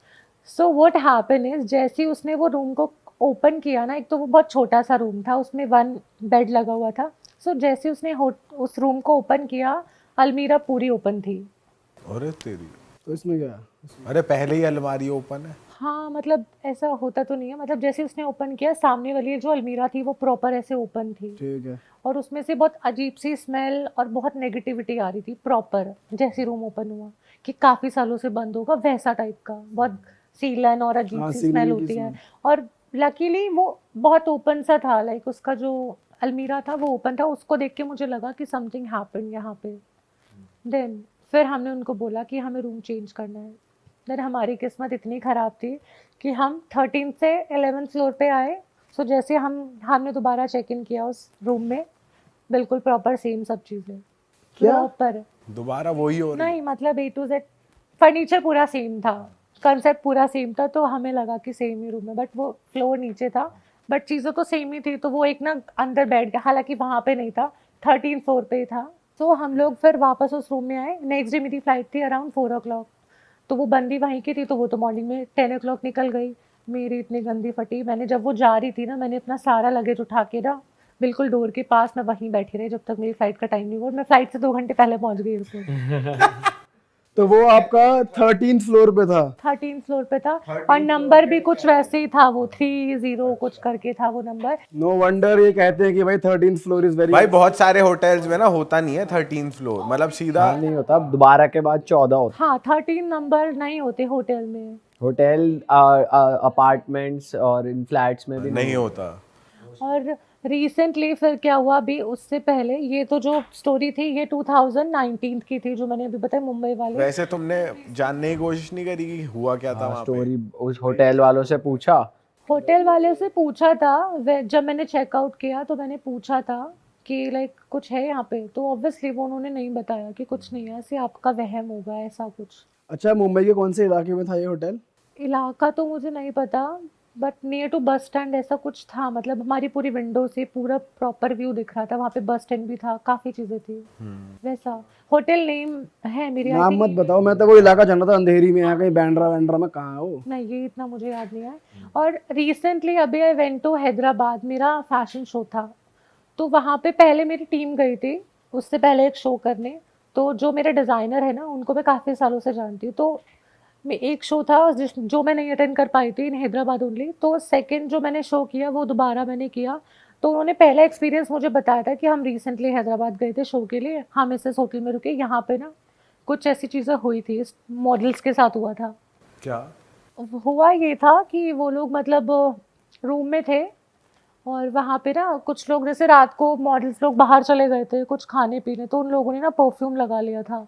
सो व्हाट हैपन इज, जैसे ही उसने वो रूम को ओपन किया ना, एक तो वो बहुत छोटा सा रूम था, उसमें 1 बेड लगा हुआ था। सो जैसे ही उसने उस रूम को ओपन किया, अलमीरा पूरी ओपन थी। अरे तेरी, तो इसमें क्या? अरे पहले ही अलमारी ओपन है? हाँ मतलब ऐसा होता तो नहीं है, मतलब जैसे उसने ओपन किया, सामने वाली जो अलमीरा थी वो प्रॉपर ऐसे ओपन थी, ठीक है। और उसमें से बहुत अजीब सी स्मेल और बहुत नेगेटिविटी आ रही थी प्रॉपर, जैसे रूम ओपन हुआ कि काफ़ी सालों से बंद होगा वैसा टाइप का, बहुत सीलन और अजीब हाँ, सी सीलन स्मेल की होती है। smell। और लकीली वो बहुत ओपन सा था, लाइक उसका जो अलमीरा था वो ओपन था, उसको देख के मुझे लगा कि समथिंग हैपन यहाँ पे। देन फिर हमने उनको बोला कि हमें रूम चेंज करना है। देन हमारी किस्मत इतनी ख़राब थी कि हम 13 से 11 फ्लोर पे आए। सो जैसे हमने दोबारा चेक इन किया उस रूम में, बिल्कुल प्रॉपर सेम सब चीज़ें क्या? प्रॉपर। दोबारा वही हो रही है। नहीं मतलब A to Z फर्नीचर पूरा सेम था, कंसेप्ट पूरा सेम था, तो हमें लगा कि सेम ही रूम है, बट वो फ्लोर नीचे था, बट चीज़ें तो सेम ही थी, तो वो एक ना अंदर बैठ गया, हालांकि वहाँ पे नहीं था, 13 फ्लोर पे ही था। तो हम लोग फिर वापस उस रूम में आए। नेक्स्ट डे मेरी फ्लाइट थी अराउंड 4 o'clock, तो वो बंदी वहीं की थी, तो वो तो मॉर्निंग में 10 o'clock निकल गई। मेरी इतनी गंदी फटी, मैंने जब वो जा रही थी ना, मैंने अपना सारा लगेज उठा के ना बिल्कुल डोर के पास मैं वहीं बैठी रही जब तक मेरी फ्लाइट का टाइम नहीं हुआ, और मैं फ्लाइट से 2 घंटे पहले पहुंच गई एयरपोर्ट। तो वो आपका 13th फ्लोर पे था? 13 फ्लोर पे था, और नंबर भी कुछ वैसे ही था, वो 30 कुछ करके था वो नंबर। नो वंडर ये कहते हैं कि भाई 13th फ्लोर इज वेरी भाई बहुत सारे होटल्स में ना होता नहीं है 13th फ्लोर, मतलब सीधा नहीं होता, दोबारा के बाद 14 होता। हाँ 13 नंबर नहीं होते होटल में, होटल अपार्टमेंट्स और इन फ्लैट्स में भी नहीं होता। और रिसेंटली फिर क्या हुआ, अभी उससे पहले ये तो जो स्टोरी थी ये 2019 की थी जो मैंने अभी बताई मुंबई वाले। वैसे तुमने जानने की कोशिश नहीं करी कि हुआ क्या था वहाँ पे? स्टोरी उस होटल वालों से पूछा? होटल वाले से पूछा था, जब मैंने चेकआउट किया तो मैंने पूछा था कि लाइक कुछ है यहाँ पे, तो ऑब्वियसली वो उन्होंने नहीं बताया कि कुछ नहीं है, ऐसे आपका वहम होगा ऐसा कुछ। अच्छा, मुंबई के कौन से इलाके में था ये होटल? इलाका तो मुझे नहीं पता, but near to bus stand ऐसा कुछ था, मतलब हमारी पूरी विंडो से पूरा प्रॉपर व्यू दिख रहा था, वहाँ पे बस स्टैंड भी था, काफी चीजें थी वैसा। होटल नेम है मेरे नाम मत बताओ, मैं तो वो इलाका जान रहा था अंधेरी में, यहाँ कहीं बैंड्रा वैंड्रा में, कहाँ है वो? नहीं ये इतना मुझे याद नहीं है। और रिसेंटली अभी आई वेंट टू हैदराबाद, मेरा फैशन शो था, तो वहाँ पे पहले मेरी टीम गई थी उससे पहले एक शो करने, तो जो मेरे डिज़ाइनर है ना उनको मैं काफ़ी सालों से जानती हूँ, तो मैं एक शो था जो मैं नहीं अटेंड कर पाई थी इन हैदराबाद ओनली, तो सेकंड जो मैंने शो किया वो दोबारा मैंने किया, तो उन्होंने पहला एक्सपीरियंस मुझे बताया था कि हम रिसेंटली हैदराबाद गए थे शो के लिए, हम इस होटल में रुके, यहाँ पे ना कुछ ऐसी चीज़ें हुई थी, मॉडल्स के साथ हुआ था। क्या हुआ ये था कि वो लोग मतलब रूम में थे, और वहाँ पे ना कुछ लोग जैसे रात को मॉडल्स लोग बाहर चले गए थे कुछ खाने पीने, तो उन लोगों ने ना परफ्यूम लगा लिया था,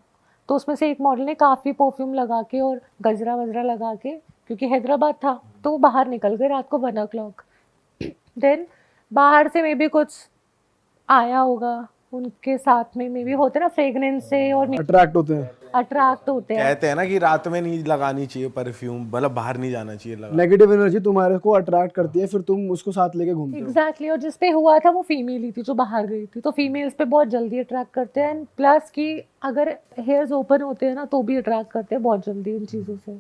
तो उसमें से एक मॉडल ने काफ़ी परफ्यूम लगा के और गजरा वजरा लगा के, क्योंकि हैदराबाद था, तो वो बाहर निकल गए रात को 1 o'clock। देन बाहर से मे बी कुछ आया होगा उनके साथ में, मे बी होते ना फ्रेगनेंस से और अट्रैक्ट होते हैं, अट्रैक्ट होते हैं। कहते हैं ना कि रात में नहीं लगानी चाहिए परफ्यूम, मतलब बाहर नहीं जाना चाहिए लगा। नेगेटिव एनर्जी तुम्हारे को अट्रैक्ट करती है, फिर तुम उसको साथ लेके घूमते हो। एग्जैक्टली और जिस पे हुआ था वो फीमेल ही थी जो बाहर गई थी, तो फीमेल्स पे बहुत जल्दी अट्रैक्ट करते हैं, एंड प्लस कि अगर हेयर्स ओपन होते हैं ना तो भी अट्रैक्ट करते हैं बहुत जल्दी इन चीज़ों से।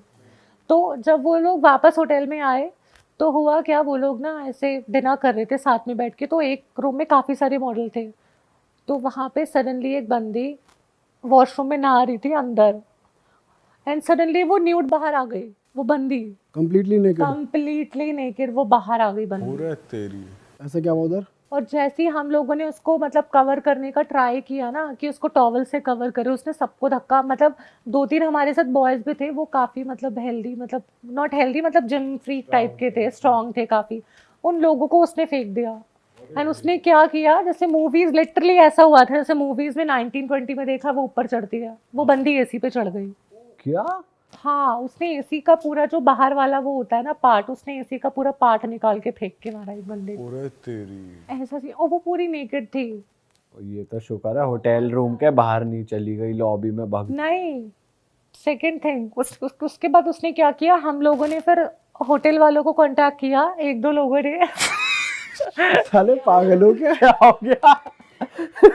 तो जब वो लोग वापस होटल में आए तो हुआ क्या, वो लोग ना ऐसे डिनर कर रहे थे साथ में बैठ के, तो एक रूम में काफ़ी सारे मॉडल थे, तो वहाँ पे सडनली एक बंदी वॉशरूम में नहा रही थी अंदर, एंड सडनली वो न्यूड बाहर आ गई, वो बंदी कंप्लीटली नेकेड? कंप्लीटली नेकेड वो बाहर आ गई बंदी। पूरे तेरी ऐसा क्या हुआ उधर? और जैसे ही हम लोगों ने उसको मतलब कवर करने का ट्राई किया ना कि उसको टॉवल से कवर करे, उसने सबको धक्का, मतलब 2-3 हमारे साथ बॉयज़ भी थे, वो काफ़ी मतलब हेल्दी, मतलब नॉट हेल्दी, मतलब जिम फ्रीक टाइप के थे, स्ट्रॉन्ग थे काफ़ी, उन लोगों को उसने फेंक दिया। एंड उसने क्या किया, जैसे मूवीज़ लिटरली ऐसा हुआ था जैसे मूवीज़ में 1920 में देखा वो ऊपर चढ़ती है, वो बंदी एसी पे चढ़ गई। क्या? हाँ उसने एसी का पूरा जो बाहर वाला वो होता है ना पार्ट, उसने एसी का पूरा पार्ट निकाल के फेंक के मारा एक बंदे को। पूरे तेरी ऐसा सी, और वो पूरी नेकेड थी। ये तो शुक्र है होटल रूम के बाहर नहीं चली गई, लॉबी में भाग। नहीं सेकंड थिंग उसके बाद उसने क्या किया, हम लोगों ने फिर होटल वालों को कांटेक्ट किया, 1-2 लोगों ने साले पागल हो क्या हो गया?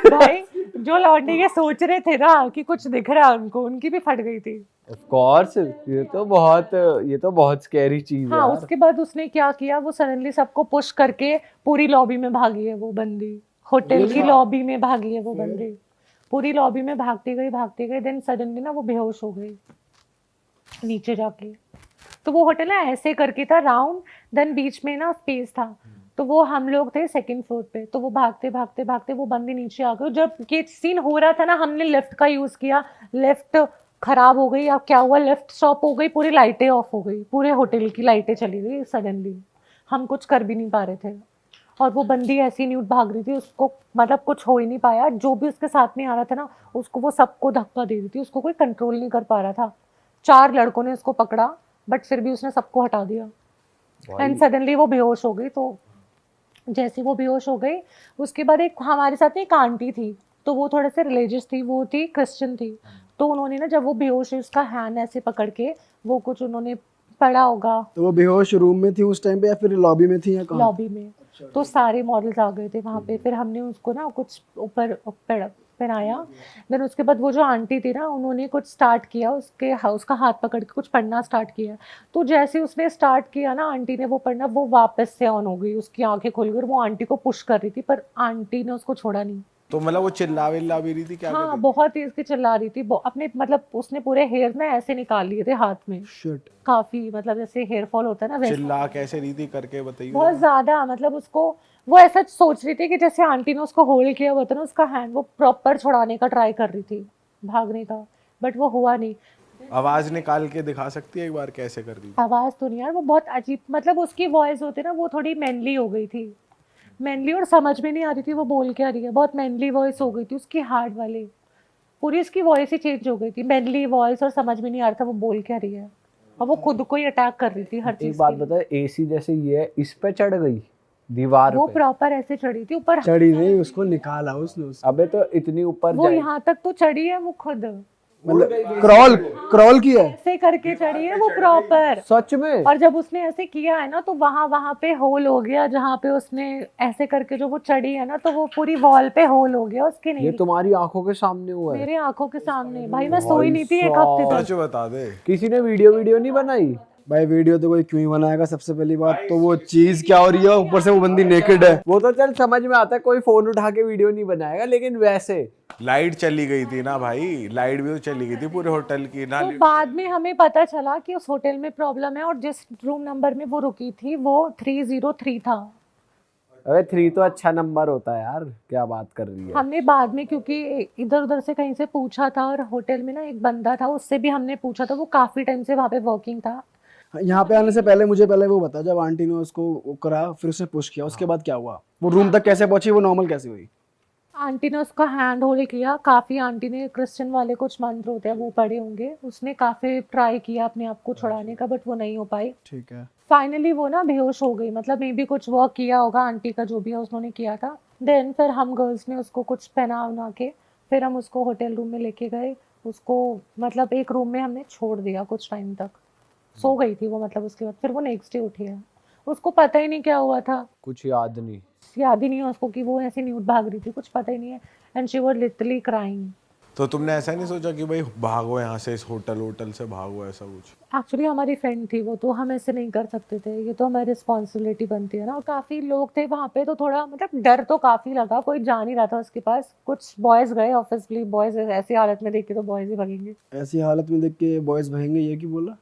भाई जो लौंडे ये सोच रहे थे ना कि कुछ दिख रहा है उनको, उनकी भी फट गई थी। ऑफ कोर्स ये तो बहुत स्कैरी चीज है हाँ यार। उसके बाद उसने क्या किया, वो सडनली सबको पुश करके पूरी लॉबी में भागी है वो बंदी, होटल की लॉबी में भागी है वो बंदी, पूरी लॉबी में भागती गई, देन सडनली ना वो बेहोश हो गई नीचे जाके। तो वो होटल ना ऐसे करके था राउंड, देन बीच में ना स्पेस था, तो वो हम लोग थे 2nd फ्लोर पे, तो वो भागते वो बंदी नीचे आ गई। जब ये सीन हो रहा था ना हमने लिफ्ट का यूज किया, लिफ्ट खराब हो गई, अब क्या हुआ, लिफ्ट स्टॉप हो गई, पूरी लाइटें ऑफ हो गई, पूरे होटल की लाइटें चली गई सडनली, हम कुछ कर भी नहीं पा रहे थे, और वो बंदी ऐसी न्यूट भाग रही थी, उसको मतलब कुछ हो ही नहीं पाया, जो भी उसके साथ में आ रहा था ना उसको वो सबको धक्का दे रही थी, उसको कोई कंट्रोल नहीं कर पा रहा था। 4 लड़कों ने उसको पकड़ा बट फिर भी उसने सबको हटा दिया, एंड सडनली वो बेहोश हो गई। तो जैसे वो बेहोश हो गई उसके बाद एक हमारे साथ एक आंटी थी, तो वो थोड़े से रिलीजियस थी, वो थी क्रिश्चियन थी। तो उन्होंने ना जब वो बेहोश हुई उसका हैंड ऐसे पकड़ के वो कुछ उन्होंने पढ़ा होगा तो वो बेहोश रूम में थी उस टाइम पे या फिर लॉबी में थी या कहाँ? लॉबी में। तो सारे मॉडल्स आ गए थे वहाँ पे, फिर हमने उसको ना कुछ ऊपर पहनाया। देन उसके बाद वो जो आंटी थी ना उन्होंने कुछ स्टार्ट किया, उसका हाथ पकड़ के कुछ पढ़ना स्टार्ट किया। तो जैसे उसने स्टार्ट किया ना आंटी ने वो पढ़ना, वो वापस से ऑन हो गई, उसकी आंखें खुल गई और वो आंटी को पुश कर रही थी, पर आंटी ने उसको छोड़ा नहीं। तो मतलब वो चिल्ला विल्ला भी रही थी क्या? हाँ बहुत तेज की चिल्ला रही थी, अपने मतलब उसने पूरे हेयर ना ऐसे निकाल लिए थे हाथ में, शिट। काफी मतलब जैसे हेयर फॉल होता है ना वैसे। चिल्ला कैसे रही थी करके बताइए। बहुत ज्यादा, मतलब उसको वो ऐसा सोच रही थी कि जैसे आंटी ने उसको होल्ड किया हुआ था ना उसका हैंड, वो प्रॉपर छुड़ाने का ट्राई कर रही थी, भागने का, बट वो हुआ नहीं। आवाज निकाल के दिखा सकती है एक बार कैसे कर रही थी? आवाज तो नहीं यार, वो बहुत अजीब, मतलब उसकी वॉइस होती ना वो थोड़ी मैनली हो गई थी, मैनली, और समझ में नहीं आ रही थी वो बोल क्या रही है, बहुत मैनली वॉइस हो गई थी उसकी, हार्ड वाली पूरी उसकी वॉइस ही चेंज हो गई थी, मैनली वॉइस, और समझ में नहीं आ रहा था वो बोल क्या रही है, और वो खुद को ही अटैक कर रही थी हर चीज। एक बात बता, एसी जैसे ये है, इस पे चढ़ गई दीवार वो पे? प्रॉपर ऐसे चढ़ी थी ऊपर, चढ़ी नहीं, उसको निकाला उसने अबे तो इतनी ऊपर वो यहाँ तक तो चढ़ी है वो खुद, मतलब क्रॉल किया है। ऐसे करके चढ़ी है वो प्रॉपर। सच में? और जब उसने ऐसे किया है ना तो वहां पे होल हो गया, जहाँ पे उसने ऐसे करके जो वो चढ़ी है ना तो वो पूरी वॉल पे होल हो गया उसके। ये नहीं, तुम्हारी आंखों के सामने हुआ है? मेरे आंखों के सामने भाई, मैं सोई नहीं थी एक हफ्ते तक। सच बता दे। किसी ने वीडियो नहीं बनाई? भाई वीडियो तो कोई क्यों ही बनाएगा, सबसे पहली बात तो वो चीज क्या हो रही है, ऊपर से वो बंदी नेकेड है। वो तो चल समझ में आता है, कोई फोन उठा के वीडियो नहीं बनाएगा, लेकिन वैसे लाइट चली गई थी ना भाई, लाइट भी तो चली गई थी पूरे होटल की ना। तो बाद में हमें पता चला कि उस होटल में प्रॉब्लम है, और जिस रूम नंबर में वो रुकी थी वो 303 था। अबे 3 तो अच्छा नंबर होता है यार, क्या बात कर रही है? हमने बाद में क्योंकि इधर उधर से कहीं से पूछा था, और होटल में ना एक बंदा था उससे भी हमने पूछा था, वो काफी टाइम से वहाँ पे वर्किंग था। यहाँ पे आने से पहले मुझे पहले वो बता, जब आंटी ने उसको वो करा फिर उसने पुश किया, उसके बाद क्या हुआ? वो रूम तक कैसे पहुंची, वो नॉर्मल कैसे हुई? आंटी ने उसका हैंड होल्ड किया काफ़ी, आंटी ने क्रिश्चियन वाले कुछ मंत्र होते हैं वो पढ़े होंगे, उसने काफ़ी ट्राई किया अपने आप को छुड़ाने का, बट वो नहीं हो पाई। ठीक है। फाइनली वो ना बेहोश हो गई, मतलब मे भी कुछ वर्क किया होगा आंटी का, जो भी है उन्होंने किया था। देन फिर हम गर्ल्स ने उसको कुछ पहना उना के फिर हम उसको होटल रूम में लेके गए, उसको मतलब एक रूम में हमने छोड़ दिया कुछ टाइम तक, सो गई थी वो, मतलब उसके बाद फिर वो नेक्स्ट डे उठी है, उसको पता ही नहीं क्या हुआ था, कुछ याद नहीं? याद ही नहीं है उसको कि वो ऐसे न्यूड भाग रही थी, कुछ पता ही नहीं है, and she was literally crying. तो तुमने ऐसा नहीं सोचा कि भाई भागो यहाँ से, इस होटल से भागो, ऐसा कुछ? एक्चुअली हमारी फ्रेंड थी वो, तो हम ऐसे नहीं कर सकते थे, ये तो हमारी रिस्पॉन्सिबिलिटी बनती है ना, और काफ़ी लोग थे वहाँ पे तो थोड़ा मतलब डर तो काफ़ी लगा, कोई जा नहीं रहा था उसके पास। कुछ बॉयज़ गए, ऑब्वियसली बॉयज़ ऐसी हालत में देख के तो बॉयज़ ही भागेंगे। ऐसी हालत में देख के बॉयज भागेंगे, ये की बोला?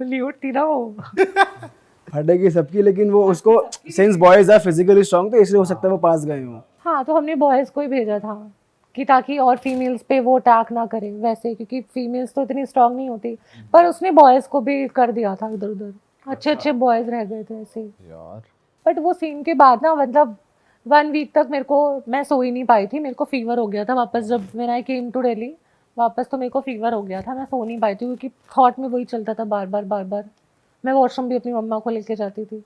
ल्यूट थी ना वो। फटेगी सबकी, लेकिन वो उसको since boys are physically strong तो इसलिए हो सकता है वो पास गए हों। हाँ, तो हमने बॉयज़ को ही भेजा था कि ताकि और फीमेल्स पे वो अटैक ना करे वैसे, क्योंकि फीमेल्स तो इतनी स्ट्रांग नहीं होती, पर उसने बॉयज़ को भी कर दिया था इधर उधर, अच्छे अच्छे बॉयज़ रह गए थे ऐसे यार बट वो सीन के बाद ना मतलब 1 वीक तक मैं सो ही नहीं पाई थी, मेरे को फीवर हो गया था वापस, जब when I came to Delhi वापस तो मेरे को फीवर हो गया था, मैं सो नहीं पाई थी क्योंकि थॉट में वही चलता था बार बार। मैं वॉशरूम भी अपनी मम्मा को लेके जाती थी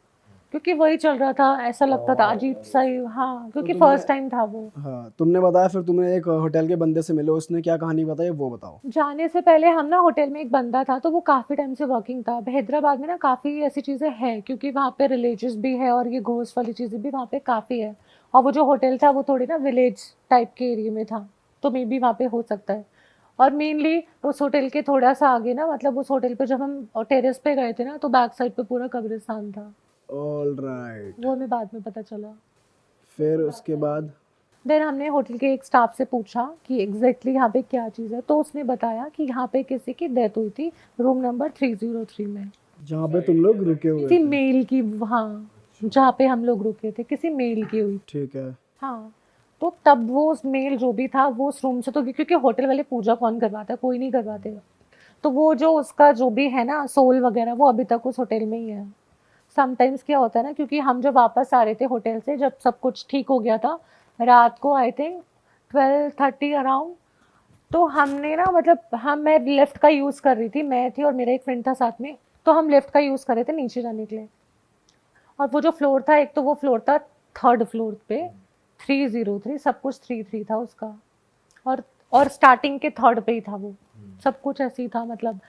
क्योंकि वही चल रहा था, ऐसा लगता था अजीब सा ही। हाँ, क्योंकि फर्स्ट टाइम था वो। हाँ, तुमने बताया फिर तुमने एक होटल के बंदे से मिले, उसने क्या कहानी बताई वो बताओ। जाने से पहले हम ना होटल में एक बंदा था, तो वो काफ़ी टाइम से वर्किंग था। हैदराबाद में ना काफ़ी ऐसी चीज़ें हैं क्योंकि वहाँ पे रिलीजियस भी है और ये घोस्ट वाली चीज़ें भी वहाँ पे काफ़ी है, और वो जो होटल था वो थोड़ी ना विलेज टाइप के एरिया में था, तो मे बी वहाँ पे हो सकता है। और मेनली उस होटल के थोड़ा सा आगे ना, मतलब उस होटल पे जब हम टेरेस पे गए थे ना तो बैक साइड पे पूरा कब्रिस्तान था। All right. वो हमें बाद में पता चला। फिर उसके बाद देन हमने होटल के एक स्टाफ से पूछा कि एग्जैक्टली यहाँ पे क्या चीज़ है, तो उसने बताया कि यहाँ पे किसी की डेथ हुई थी रूम नंबर 303 में, जहाँ पे तुम लोग रुके हुए किसी थे। मेल की, हाँ जहाँ पे हम लोग रुके थे किसी मेल की हुई। ठीक है। हाँ, तो तब वो उस मेल जो भी था वो उस रूम से, तो क्योंकि होटल वाले पूजा कौन करवाता है, कोई नहीं करवाते, तो वो जो उसका जो भी है ना सोल वगैरह वो अभी तक उस होटल में ही है। समटाइम्स क्या होता है ना, क्योंकि हम जब वापस आ रहे थे होटल से, जब सब कुछ ठीक हो गया था रात को, आई थिंक 12:30 अराउंड, तो हमने ना मतलब मैं लिफ्ट का यूज़ कर रही थी, मैं थी और मेरा एक फ्रेंड था साथ में, तो हम लिफ्ट का यूज़ कर रहे थे नीचे जाने के लिए, और वो जो फ्लोर था, एक तो वो फ्लोर था 3rd फ्लोर पे 303, सब कुछ 33 था उसका। और स्टार्टिंग के थर्ड पे ही था वो, सब कुछ ऐसे ही था मतलब।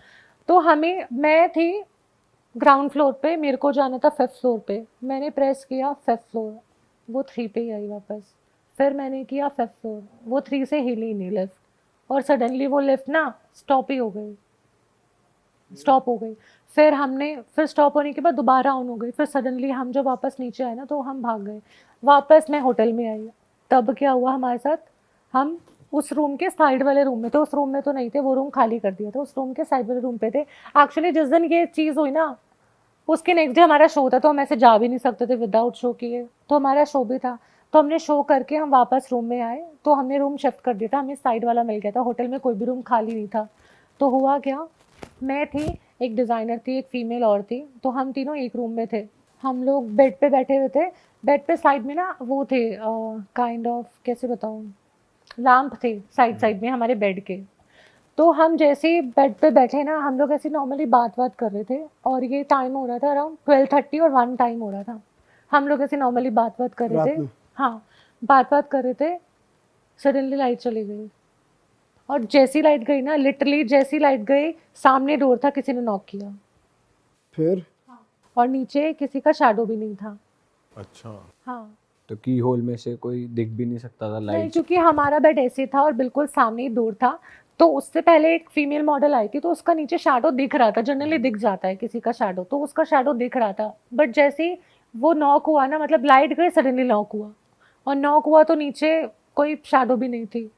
तो मैं थी ग्राउंड फ्लोर पे, मेरे को जाना था 5th फ्लोर पे, मैंने प्रेस किया 5th फ्लोर, वो 3 पे ही आई वापस। फिर मैंने किया 5th फ्लोर, वो 3 से हिली नहीं लिफ्ट, और सडनली वो लिफ्ट ना स्टॉप ही हो गई, स्टॉप हो गई। फिर स्टॉप होने के बाद दोबारा ऑन हो गई। फिर सडनली हम जब वापस नीचे आए ना तो हम भाग गए वापस। मैं होटल में आई, तब क्या हुआ हमारे साथ, हम उस रूम के साइड वाले रूम में थे, उस रूम में तो नहीं थे, वो रूम खाली कर दिया था, उस रूम के साइड वाले रूम पे थे। एक्चुअली जिस दिन ये चीज़ हुई ना, उसके नेक्स्ट डे हमारा शो था, तो हम ऐसे जा भी नहीं सकते थे विदाउट शो किए, तो हमारा शो भी था। तो हमने शो करके हम वापस रूम में आए, तो हमने रूम शिफ्ट कर दिया था, हमें साइड वाला मिल गया था, होटल में कोई भी रूम खाली नहीं था। तो हुआ क्या, मैं थी, एक डिज़ाइनर थी, एक फीमेल और थी, तो हम तीनों एक रूम में थे। हम लोग बेड पे बैठे हुए थे, बेड पे साइड में ना वो थे काइंड ऑफ, कैसे बताऊँ, लैम्प थे साइड में हमारे बेड के। तो हम जैसे ही बेड पे बैठे ना, हम लोग ऐसे नॉर्मली बात कर रहे थे, और ये टाइम हो रहा था अराउंड 12:30 और 1 टाइम हो रहा था। हम लोग ऐसे नॉर्मली बात कर रहे थे, हाँ बात कर रहे थे। सडनली लाइट चली गई, और जैसी लाइट गई ना, लिटरली जैसी लाइट गई, सामने डोर था, किसी ने नॉक किया, फिर और नीचे किसी का शैडो भी नहीं था। अच्छा, हाँ तो की होल में से कोई दिख भी नहीं सकता था नहीं, लाइट? क्योंकि हमारा बेड ऐसे था और बिल्कुल सामने ही डोर था। तो उससे पहले एक फीमेल मॉडल आई थी, तो उसका नीचे शैडो दिख रहा था, जनरली दिख जाता है किसी का शैडो, तो उसका शैडो दिख रहा था। बट जैसे ही वो नॉक हुआ ना, मतलब लाइट गई, सडनली नॉक हुआ, और नॉक हुआ तो नीचे कोई शैडो भी नहीं थी।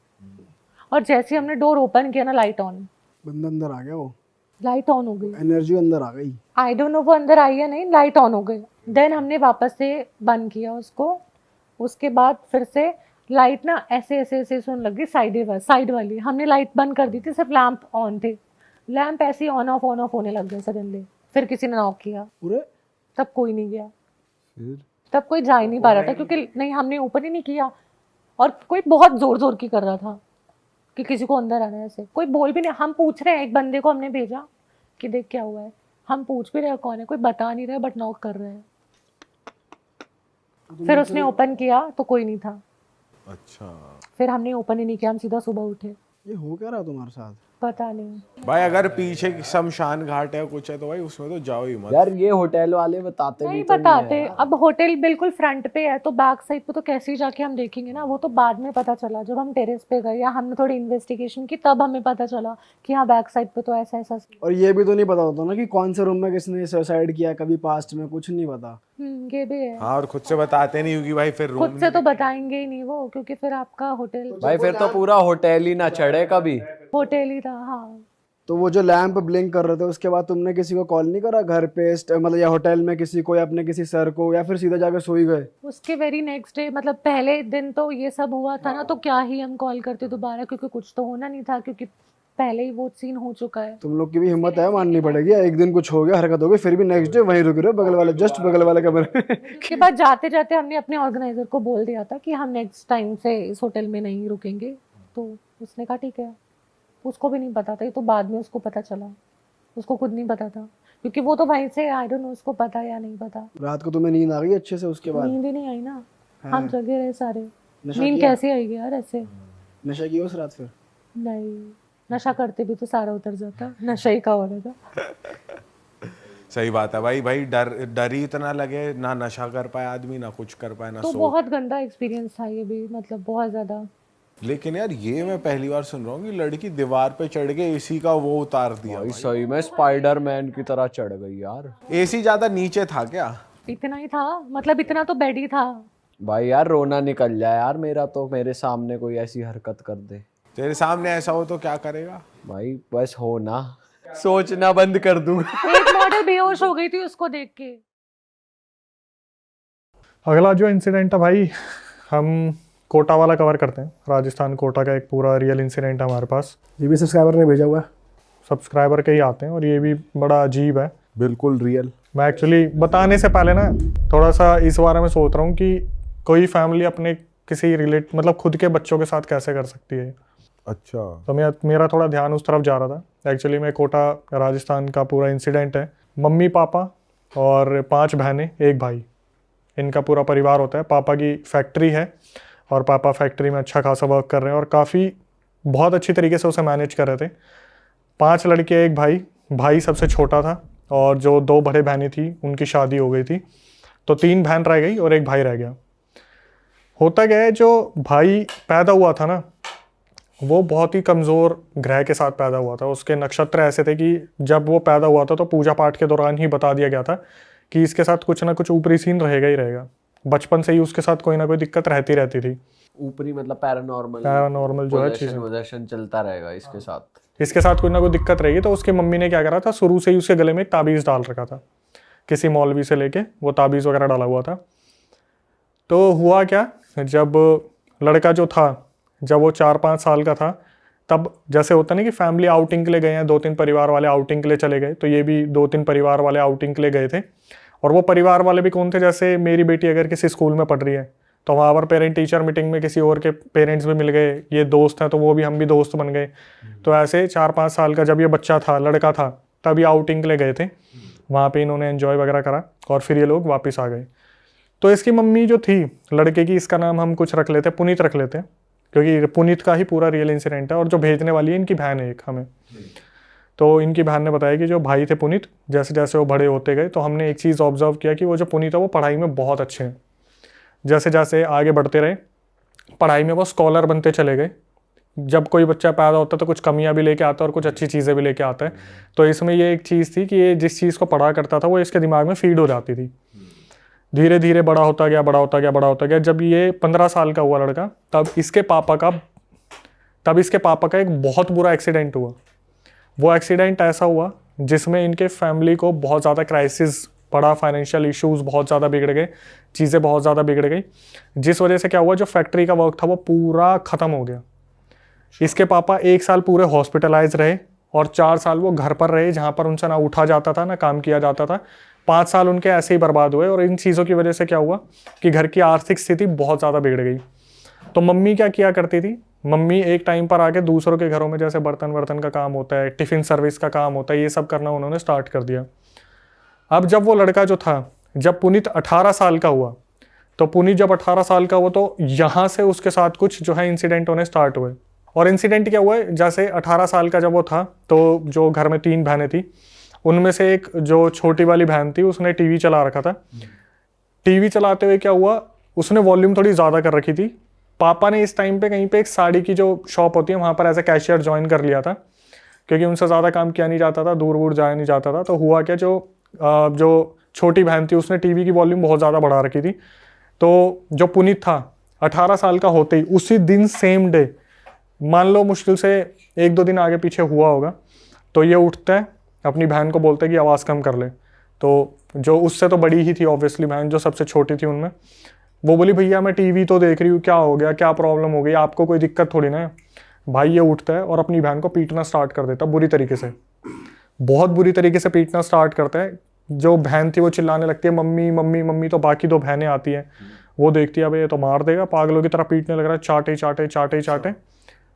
और जैसे ही हमने डोर ओपन किया ना, लाइट ऑन, बंदा अंदर आ गया, वो लाइट ऑन हो गई। एनर्जी अंदर आ गई। आई डोंट नो वो अंदर आई या नहीं, लाइट ऑन हो गई। देन हमने वापस से बंद किया उसको। उसके बाद फिर से लाइट ना ऐसे सुन लगी, साइड वाली। हमने लाइट बंद कर दी थी, सिर्फ लैंप ऑन थे, लैंप ऐसे ही ऑन ऑफ होने लग गए सडनली। फिर किसी ने नॉक किया, पूरे तब कोई नहीं गया, फिर तब कोई जा ही नहीं पा रहा था, क्योंकि नहीं, हमने ओपन ही नहीं किया, और कोई बहुत जोर की कर रहा था कि किसी को अंदर आना है। ऐसे कोई बोल भी नहीं। हम पूछ रहे हैं, एक बंदे को हमने भेजा कि देख क्या हुआ है, हम पूछ भी रहे हैं कौन है, कोई बता नहीं रहा, बट नॉक कर रहे हैं। फिर उसने ओपन किया तो कोई नहीं था, अच्छा फिर हमने ओपन ही नहीं किया, हम सीधा सुबह उठे। ये हो क्या रहा तुम्हारे साथ? पता नहीं भाई, अगर पीछे शमशान घाट है कुछ है तो भाई उसमें तो जाओ ही मत। यार ये होटल वाले बताते भी नहीं तो बताते। नहीं है। अब होटल बिल्कुल फ्रंट पे है, तो बैक साइड पे तो कैसे ही जाके हम देखेंगे ना, वो तो बाद में पता चला जब हम टेरेस पे गए या हमने थोड़ी इन्वेस्टिगेशन की, तब हमें पता चला कि हाँ बैक साइड पे तो ऐसा ऐसा। और ये भी तो नहीं पता होता ना कि कौन से रूम में किसने सुसाइड किया, कभी पास्ट में, कुछ नहीं पता। ये भी है। हाँ, और खुद से बताते नहीं होगी भाई, फिर खुद से तो बताएंगे ही नहीं वो, क्योंकि फिर आपका होटल भाई फिर तो पूरा होटल ही ना चढ़े कभी। होटल ही था। हाँ, तो वो जो लैंप ब्लिंक कर रहे थे, उसके बाद तुमने किसी को कॉल नहीं करा घर पे, मतलब या होटल में किसी को, या अपने किसी सर को, या फिर सीधा जाकर सोई गए? उसके वेरी नेक्स्ट डे, मतलब पहले दिन तो ये सब हुआ था ना, तो क्या ही हम कॉल करते दोबारा, क्योंकि कुछ तो होना नहीं था, क्योंकि पहले ही वो सीन हो चुका है। तुम लोग की भी हिम्मत है, माननी पड़ेगी। एक दिन कुछ हो गया, हरकत हो गई, फिर भी नेक्स्ट डे वहीं रुक रहे हो, बगल वाले, जस्ट बगल वाले कमरे में। उसके बाद जाते जाते हमने अपने ऑर्गेनाइजर को बोल दिया था कि हम नेक्स्ट टाइम से इस होटल में नहीं रुकेंगे, तो उसने कहा ठीक है। उसको भी नहीं पता था, ये तो बाद में उसको पता चला, उसको खुद नहीं पता था, क्योंकि वो तो वहीं से, आई डोंट नो उसको पता या नहीं पता। रात को तुम्हें नींद आ गई अच्छे से उसके बाद? नींद ही नहीं आई ना, हम जगे रहे सारे। नशा नींद किया? कैसे आएगी यार ऐसे? नशा किया उस रात फिर? नहीं, नशा करते भी तो सारा उतर जाता, नशा ही का हो रहा था। सही बात है भाई। भाई डर ही इतना लगे, ना नशा कर पाए आदमी, ना कुछ कर पाए, ना तो सो। बहुत गंदा एक्सपीरियंस था ये भी, मतलब बहुत ज्यादा। लेकिन यार ये मैं पहली बार सुन रहा हूँ कि लड़की दीवार पे चढ़ के एसी का वो उतार दिया। भाई सही में स्पाइडरमैन की तरह चढ़ गई यार। एसी ज्यादा नीचे था क्या? इतना ही था, मतलब इतना तो बेड ही था। भाई यार रोना निकल जाए यार मेरा तो, मेरे सामने कोई ऐसी हरकत कर दे। तेरे सामने ऐसा हो तो क्या करेगा? भाई बस हो ना, सोचना बंद कर दूंगा। एक मॉडल बेहोश हो गई थी उसको देख के। अगला जो इंसिडेंट है भाई, हम कोटा वाला कवर करते हैं। राजस्थान कोटा का एक पूरा रियल इंसिडेंट है हमारे पास, ये भी सब्सक्राइबर ने भेजा हुआ है। सब्सक्राइबर के ही आते हैं, और ये भी बड़ा अजीब है। बिल्कुल रियल। मैं एक्चुअली बताने से पहले ना थोड़ा सा इस बारे में सोच रहा हूँ कि कोई फैमिली अपने किसी मतलब खुद के बच्चों के साथ कैसे कर सकती है। अच्छा। तो मेरा थोड़ा ध्यान उस तरफ जा रहा था। एक्चुअली मैं कोटा राजस्थान का पूरा इंसिडेंट है। मम्मी पापा और 5 बहनें, 1 भाई, इनका पूरा परिवार होता है। पापा की फैक्ट्री है और पापा फैक्ट्री में अच्छा खासा वर्क कर रहे हैं और काफ़ी बहुत अच्छी तरीके से उसे मैनेज कर रहे थे। 5 लड़के, एक भाई, भाई सबसे छोटा था, और जो 2 बड़े बहनें थी उनकी शादी हो गई थी, तो 3 बहन रह गई और एक भाई रह गया। होता क्या है, जो भाई पैदा हुआ था ना, वो बहुत ही कमज़ोर ग्रह के साथ पैदा हुआ था। उसके नक्षत्र ऐसे थे कि जब वो पैदा हुआ था तो पूजा पाठ के दौरान ही बता दिया गया था कि इसके साथ कुछ ना कुछ ऊपरी सीन रहेगा ही रहेगा। बचपन से ही उसके साथ कोई ना कोई दिक्कत रहती रहती थी। ऊपरी मतलब पैरानॉर्मल जो है चीज़ें, पोजेशन चलता रहेगा इसके साथ कोई ना कोई दिक्कत रहेगी। तो उसकी मम्मी ने क्या करा था, शुरू से ही उसके गले में एक ताबीज़ डाल रखा था, किसी मौलवी से लेके वो ताबीज़ वगैरह डाला हुआ था। तो हुआ क्या, जब लड़का जो था, जब वो 4-5 साल का था, तब जैसे होता नहीं कि फैमिली आउटिंग के लिए गए हैं, 2-3 परिवार वाले आउटिंग के लिए चले गए, तो ये भी 2-3 परिवार वाले आउटिंग के लिए गए थे। और वो परिवार वाले भी कौन थे, जैसे मेरी बेटी अगर किसी स्कूल में पढ़ रही है तो वहाँ पर पेरेंट टीचर मीटिंग में किसी और के पेरेंट्स भी मिल गए, ये दोस्त हैं तो वो भी, हम भी दोस्त बन गए। तो ऐसे 4-5 साल का जब ये बच्चा था, लड़का था, तब ये आउटिंग के लिए गए थे। वहाँ पे इन्होंने एंजॉय वगैरह करा और फिर ये लोग वापस आ गए। तो इसकी मम्मी जो थी लड़के की, इसका नाम हम कुछ रख लेते, पुनीत रख लेते, क्योंकि पुनीत का ही पूरा रियल इंसिडेंट है। और जो भेजने वाली है इनकी बहन है एक हमें। तो इनकी बहन ने बताया कि जो भाई थे पुनीत, जैसे जैसे वो बड़े होते गए तो हमने एक चीज़ ऑब्जर्व किया कि वो जो पुनीत है वो पढ़ाई में बहुत अच्छे हैं। जैसे जैसे आगे बढ़ते रहे पढ़ाई में वो स्कॉलर बनते चले गए। जब कोई बच्चा पैदा होता है तो कुछ कमियां भी लेके आता है और कुछ अच्छी चीज़ें भी लेके आता है। तो इसमें ये एक चीज़ थी कि ये जिस चीज़ को पढ़ा करता था वो इसके दिमाग में फीड हो जाती थी। धीरे धीरे बड़ा होता गया, बड़ा होता गया, बड़ा होता गया। जब ये 15 साल का हुआ लड़का, तब इसके पापा का एक बहुत बुरा एक्सीडेंट हुआ। वो एक्सीडेंट ऐसा हुआ जिसमें इनके फैमिली को बहुत ज़्यादा क्राइसिस पड़ा, फाइनेंशियल इश्यूज बहुत ज़्यादा बिगड़ गए, चीज़ें बहुत ज़्यादा बिगड़ गई, जिस वजह से क्या हुआ, जो फैक्ट्री का वर्क था वो पूरा ख़त्म हो गया। इसके पापा 1 साल पूरे हॉस्पिटलाइज रहे और 4 साल वो घर पर रहे, जहाँ पर उनसे ना उठा जाता था ना काम किया जाता था। 5 साल उनके ऐसे ही बर्बाद हुए। और इन चीज़ों की वजह से क्या हुआ कि घर की आर्थिक स्थिति बहुत ज़्यादा बिगड़ गई। तो मम्मी क्या किया करती थी, मम्मी एक टाइम पर आके दूसरों के घरों में जैसे बर्तन वर्तन का काम होता है, टिफ़िन सर्विस का काम होता है, ये सब करना उन्होंने स्टार्ट कर दिया। अब जब वो लड़का जो था, जब पुनीत 18 साल का हुआ, तो पुनीत जब 18 साल का हुआ तो यहाँ से उसके साथ कुछ जो है इंसिडेंट होने स्टार्ट हुए। और इंसिडेंट क्या हुआ, जैसे 18 साल का जब वो था तो जो घर में 3 बहनें थी, उनमें से एक जो छोटी वाली बहन थी उसने टीवी चला रखा था। टीवी चलाते हुए क्या हुआ, उसने वॉल्यूम थोड़ी ज़्यादा कर रखी थी। पापा ने इस टाइम पे कहीं पे एक साड़ी की जो शॉप होती है वहाँ पर एज ए कैशियर ज्वाइन कर लिया था, क्योंकि उनसे ज़्यादा काम किया नहीं जाता था, दूर वूर जाया नहीं जाता था। तो हुआ क्या, जो छोटी बहन थी उसने टीवी की वॉल्यूम बहुत ज़्यादा बढ़ा रखी थी। तो जो पुनीत था 18 साल का होते ही उसी दिन सेम डे, मान लो मुश्किल से 1-2 दिन आगे पीछे हुआ होगा, तो ये उठता है अपनी बहन को बोलता है कि आवाज़ कम कर ले। तो जो उससे तो बड़ी ही थी ऑब्वियसली बहन, जो सबसे छोटी थी उनमें, वो बोली भैया मैं टीवी तो देख रही हूँ, क्या हो गया, क्या प्रॉब्लम हो गई, आपको कोई दिक्कत थोड़ी ना है। भाई ये उठता है और अपनी बहन को पीटना स्टार्ट कर देता, बुरी तरीके से, बहुत बुरी तरीके से पीटना स्टार्ट करता है। जो बहन थी वो चिल्लाने लगती है मम्मी मम्मी मम्मी। तो बाकी 2 बहनें आती हैं, वो देखती है अब ये तो मार देगा, पागलों की तरह पीटने लग रहा है, चाटे चाटे चाटे चाटे।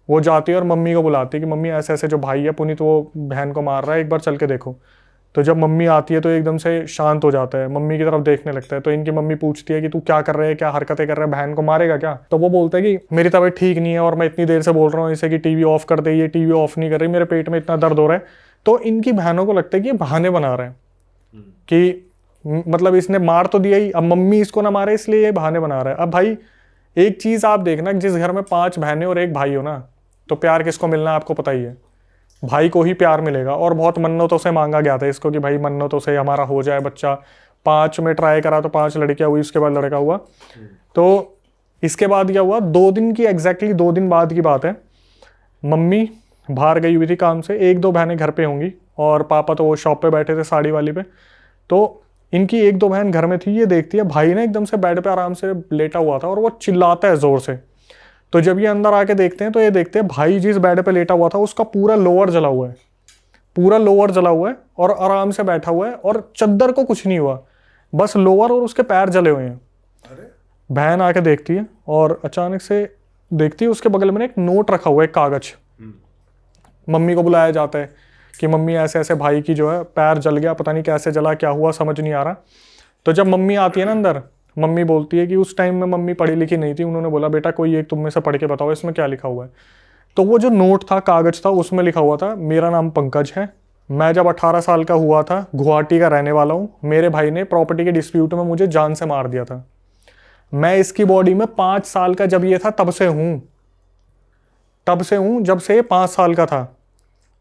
वो जाती है और मम्मी को बुलाती है कि मम्मी ऐसे ऐसे जो भाई है पुनीत वो बहन को मार रहा है, एक बार चल के देखो। तो जब मम्मी आती है तो एकदम से शांत हो जाता है, मम्मी की तरफ देखने लगता है। तो इनकी मम्मी पूछती है कि तू क्या कर रहे है, क्या हरकतें कर रहा है, बहन को मारेगा क्या। तो वो बोलता है कि मेरी तबीयत ठीक नहीं है और मैं इतनी देर से बोल रहा हूँ इसे कि टीवी ऑफ कर दे, ये टीवी ऑफ नहीं कर रही, मेरे पेट में इतना दर्द हो रहा है। तो इनकी बहनों को लगता है कि ये बहाने बना रहे हैं कि मतलब इसने मार तो दिया ही, अब मम्मी इसको ना मारे इसलिए ये बहाने बना रहा है। अब भाई एक चीज़ आप देखना, जिस घर में 5 बहनें और 1 भाई हो ना, तो प्यार किसको मिलना है आपको पता ही है, भाई को ही प्यार मिलेगा। और बहुत मन्नतों से मांगा गया था इसको कि भाई मन्नतों से हमारा हो जाए बच्चा। 5 में ट्राई करा तो 5 लड़कियां हुई, उसके बाद लड़का हुआ। तो इसके बाद क्या हुआ, 2 दिन की एग्जैक्टली 2 दिन बाद की बात है, मम्मी बाहर गई हुई थी काम से, 1-2 बहनें घर पे होंगी और पापा तो वो शॉप पे बैठे थे साड़ी वाली पे। तो इनकी 1-2 बहन घर में थी, ये देखती है भाई ने एकदम से बेड पे आराम से लेटा हुआ था और वो चिल्लाता है जोर से। तो जब ये अंदर आके देखते हैं तो ये देखते हैं भाई जिस बेड पे लेटा हुआ था उसका पूरा लोअर जला हुआ है, पूरा लोअर जला हुआ है और आराम से बैठा हुआ है और चद्दर को कुछ नहीं हुआ, बस लोअर और उसके पैर जले हुए हैं। बहन आके देखती है और अचानक से देखती है उसके बगल में एक नोट रखा हुआ है, एक कागज। मम्मी को बुलाया जाता है कि मम्मी ऐसे ऐसे भाई की जो है पैर जल गया, पता नहीं कैसे जला, क्या हुआ समझ नहीं आ रहा। तो जब मम्मी आती है ना अंदर, मम्मी बोलती है कि उस टाइम में मम्मी पढ़ी लिखी नहीं थी, उन्होंने बोला बेटा कोई एक तुम में से पढ़ के बताओ इसमें क्या लिखा हुआ है। तो वो जो नोट था, कागज था, उसमें लिखा हुआ था मेरा नाम पंकज है, मैं जब 18 साल का हुआ था गुवाहाटी का रहने वाला हूँ, मेरे भाई ने प्रॉपर्टी के डिस्प्यूट में मुझे जान से मार दिया था, मैं इसकी बॉडी में 5 साल का जब ये था तब से हूँ जब से 5 साल का था।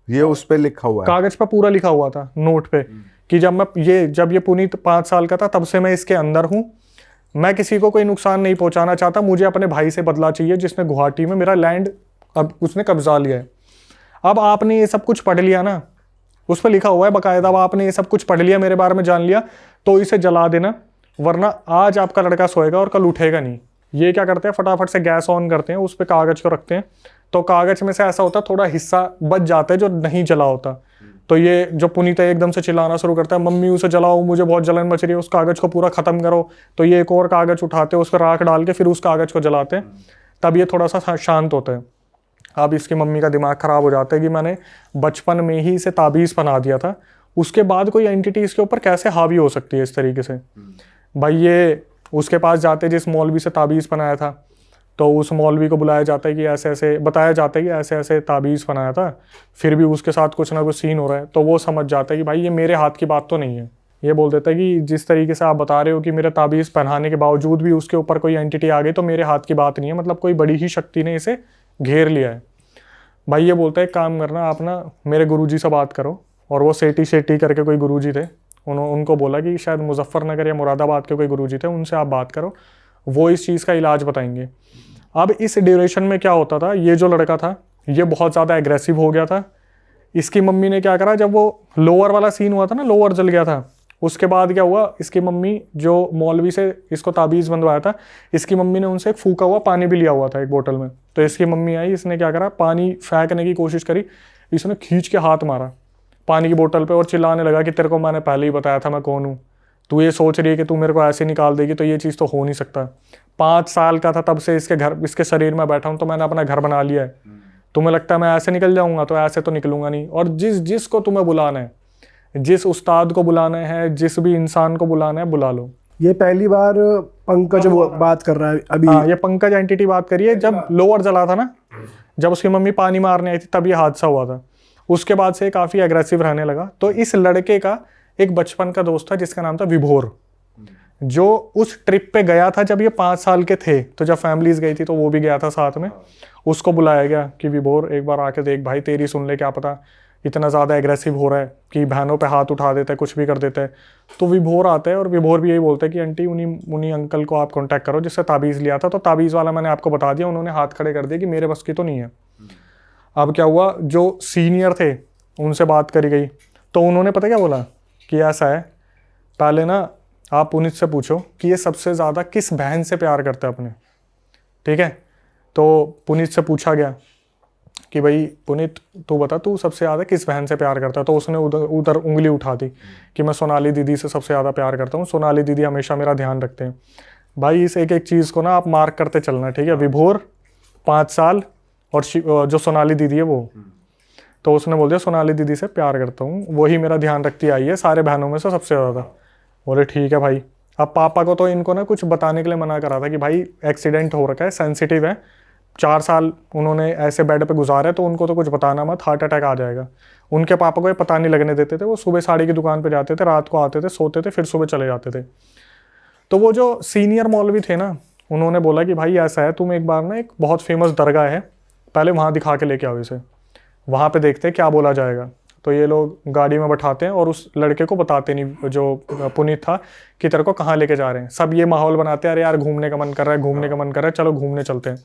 ये उस पे लिखा हुआ है? कागज पे पूरा लिखा हुआ था नोट पे कि जब ये पुनीत 5 साल का था तब से मैं इसके अंदर हूँ, मैं किसी को कोई नुकसान नहीं पहुंचाना चाहता, मुझे अपने भाई से बदला चाहिए जिसने गुवाहाटी में मेरा लैंड अब उसने कब्जा लिया है। अब आपने ये सब कुछ पढ़ लिया ना, उस पर लिखा हुआ है बाकायदा, अब आपने ये सब कुछ पढ़ लिया, मेरे बारे में जान लिया, तो इसे जला देना, वरना आज आपका लड़का सोएगा और कल उठेगा नहीं। ये क्या करते हैं, फटाफट से गैस ऑन करते हैं, उस पर कागज को रखते हैं, तो कागज में से ऐसा होता है थोड़ा हिस्सा बच जाता है जो नहीं जला होता। तो ये जो पुनीत है एकदम से चिल्लाना शुरू करता है, मम्मी उसे जलाओ, मुझे बहुत जलन मच रही है, उस कागज को पूरा खत्म करो। तो ये एक और कागज उठाते हैं, उस पर राख डाल के फिर उस कागज को जलाते हैं, तब ये थोड़ा सा शांत होता है। अब इसकी मम्मी का दिमाग खराब हो जाता है कि मैंने बचपन में ही इसे ताबीज़ बना दिया था, उसके बाद कोई एंटिटी इसके ऊपर कैसे हावी हो सकती है इस तरीके से। भाई ये उसके पास जाते जिस मौलवी से ताबीज़ बनाया था, तो उस मौलवी को बुलाया जाता है कि ऐसे ऐसे बताया जाता है कि ऐसे ऐसे ताबीज़ बनाया था, फिर भी उसके साथ कुछ ना कुछ सीन हो रहा है। तो वो समझ जाता है कि भाई ये मेरे हाथ की बात तो नहीं है। ये बोल देता है कि जिस तरीके से आप बता रहे हो कि मेरे ताबीज़ पहनाने के बावजूद भी उसके ऊपर कोई एंटिटी आ गई, तो मेरे हाथ की बात नहीं है, मतलब कोई बड़ी ही शक्ति ने इसे घेर लिया है। भाई ये बोलता है काम करना, आप ना मेरे गुरुजी से बात करो, और वो सेठी करके कोई गुरुजी थे, उनको बोला कि शायद मुजफ्फरनगर या मुरादाबाद के कोई गुरुजी थे, उनसे आप बात करो, वो इस चीज़ का इलाज बताएंगे। अब इस ड्यूरेशन में क्या होता था, ये जो लड़का था ये बहुत ज़्यादा एग्रेसिव हो गया था। इसकी मम्मी ने क्या करा, जब वो लोअर वाला सीन हुआ था ना, लोअर जल गया था, उसके बाद क्या हुआ, इसकी मम्मी जो मौलवी से इसको ताबीज़ बंधवाया था, इसकी मम्मी ने उनसे एक फूका हुआ पानी भी लिया हुआ था एक बोतल में। तो इसकी मम्मी आई, इसने क्या करा, पानी फेंकने की कोशिश करी, इसने खींच के हाथ मारा पानी की बोतल पे और चिल्लाने लगा कि तेरे को मैंने पहले ही बताया था मैं कौन हूँ, तू ये सोच रही है कि तू मेरे को ऐसे निकाल देगी, तो ये चीज़ तो हो नहीं सकता। 5 साल का था तब से इसके शरीर में बैठा हूँ, तो मैंने अपना घर बना लिया है, तुम्हें लगता है मैं ऐसे निकल जाऊँगा, तो ऐसे तो निकलूंगा नहीं। और जिसको तुम्हें बुलाना है, जिस उस्ताद को बुलाना है, जिस भी इंसान को बुलाना है, बुला लो। ये पहली बार पंकज वो बात कर रहा है अभी। हाँ, ये पंकज एंटिटी बात करिए। जब लोअर जला था ना, जब उसकी मम्मी पानी मारने आई थी, तब ये हादसा हुआ था। उसके बाद से काफ़ी एग्रेसिव रहने लगा। तो इस लड़के का एक बचपन का दोस्त था जिसका नाम था विभोर, जो उस ट्रिप पे गया था जब ये 5 साल के थे। तो जब फैमिलीज गई थी तो वो भी गया था साथ में। उसको बुलाया गया कि विभोर एक बार आके देख भाई, तेरी सुन ले, क्या पता इतना ज़्यादा एग्रेसिव हो रहा है कि बहनों पे हाथ उठा देता है, कुछ भी कर देता है। तो विभोर आता है और विभोर भी यही बोलता है कि आंटी उन्हीं अंकल को आप कांटेक्ट करो जिससे ताबीज़ लिया था। तो ताबीज़ वाला मैंने आपको बता दिया, उन्होंने हाथ खड़े कर दिए कि मेरे बस की तो नहीं है। अब क्या हुआ, जो सीनियर थे उनसे बात करी गई, तो उन्होंने पता क्या बोला कि ऐसा है, पहले ना आप पुनीत से पूछो कि ये सबसे ज़्यादा किस बहन से प्यार करता है अपने, ठीक है। तो पुनीत से पूछा गया कि भाई पुनीत तू बता, तू सबसे ज़्यादा किस बहन से प्यार करता है। तो उसने उधर उंगली उठा दी कि मैं सोनाली दीदी से सबसे ज़्यादा प्यार करता हूँ, सोनाली दीदी हमेशा मेरा ध्यान रखते हैं। भाई इस एक एक चीज़ को ना आप मार्क करते चलना, ठीक है। विभोर 5 साल और जो सोनाली दीदी है वो, तो उसने बोल दिया सोनाली दीदी से प्यार करता हूँ, वही मेरा ध्यान रखती आई है सारे बहनों में से सबसे ज़्यादा। बोले ठीक है भाई। अब पापा को तो इनको ना कुछ बताने के लिए मना करा था कि भाई एक्सीडेंट हो रखा है, सेंसिटिव है, 4 साल उन्होंने ऐसे बेड पे गुजारे, तो उनको तो कुछ बताना मत, हार्ट अटैक आ जाएगा। उनके पापा को ये पता नहीं लगने देते थे। वो सुबह साड़ी की दुकान पे जाते थे, रात को आते थे, सोते थे, फिर सुबह चले जाते थे। तो वो जो सीनियर मौलवी थे ना, उन्होंने बोला कि भाई ऐसा है, तुम एक बार ना एक बहुत फेमस दरगाह है, पहले वहाँ दिखा के लेके आओ इसे, वहाँ पे देखते हैं क्या बोला जाएगा। तो ये लोग गाड़ी में बैठाते हैं और उस लड़के को बताते नहीं, जो पुनीत था, कि तेरे को कहाँ लेके जा रहे हैं। सब ये माहौल बनाते हैं, अरे यार घूमने का मन कर रहा है, घूमने का मन कर रहा है, चलो घूमने चलते हैं।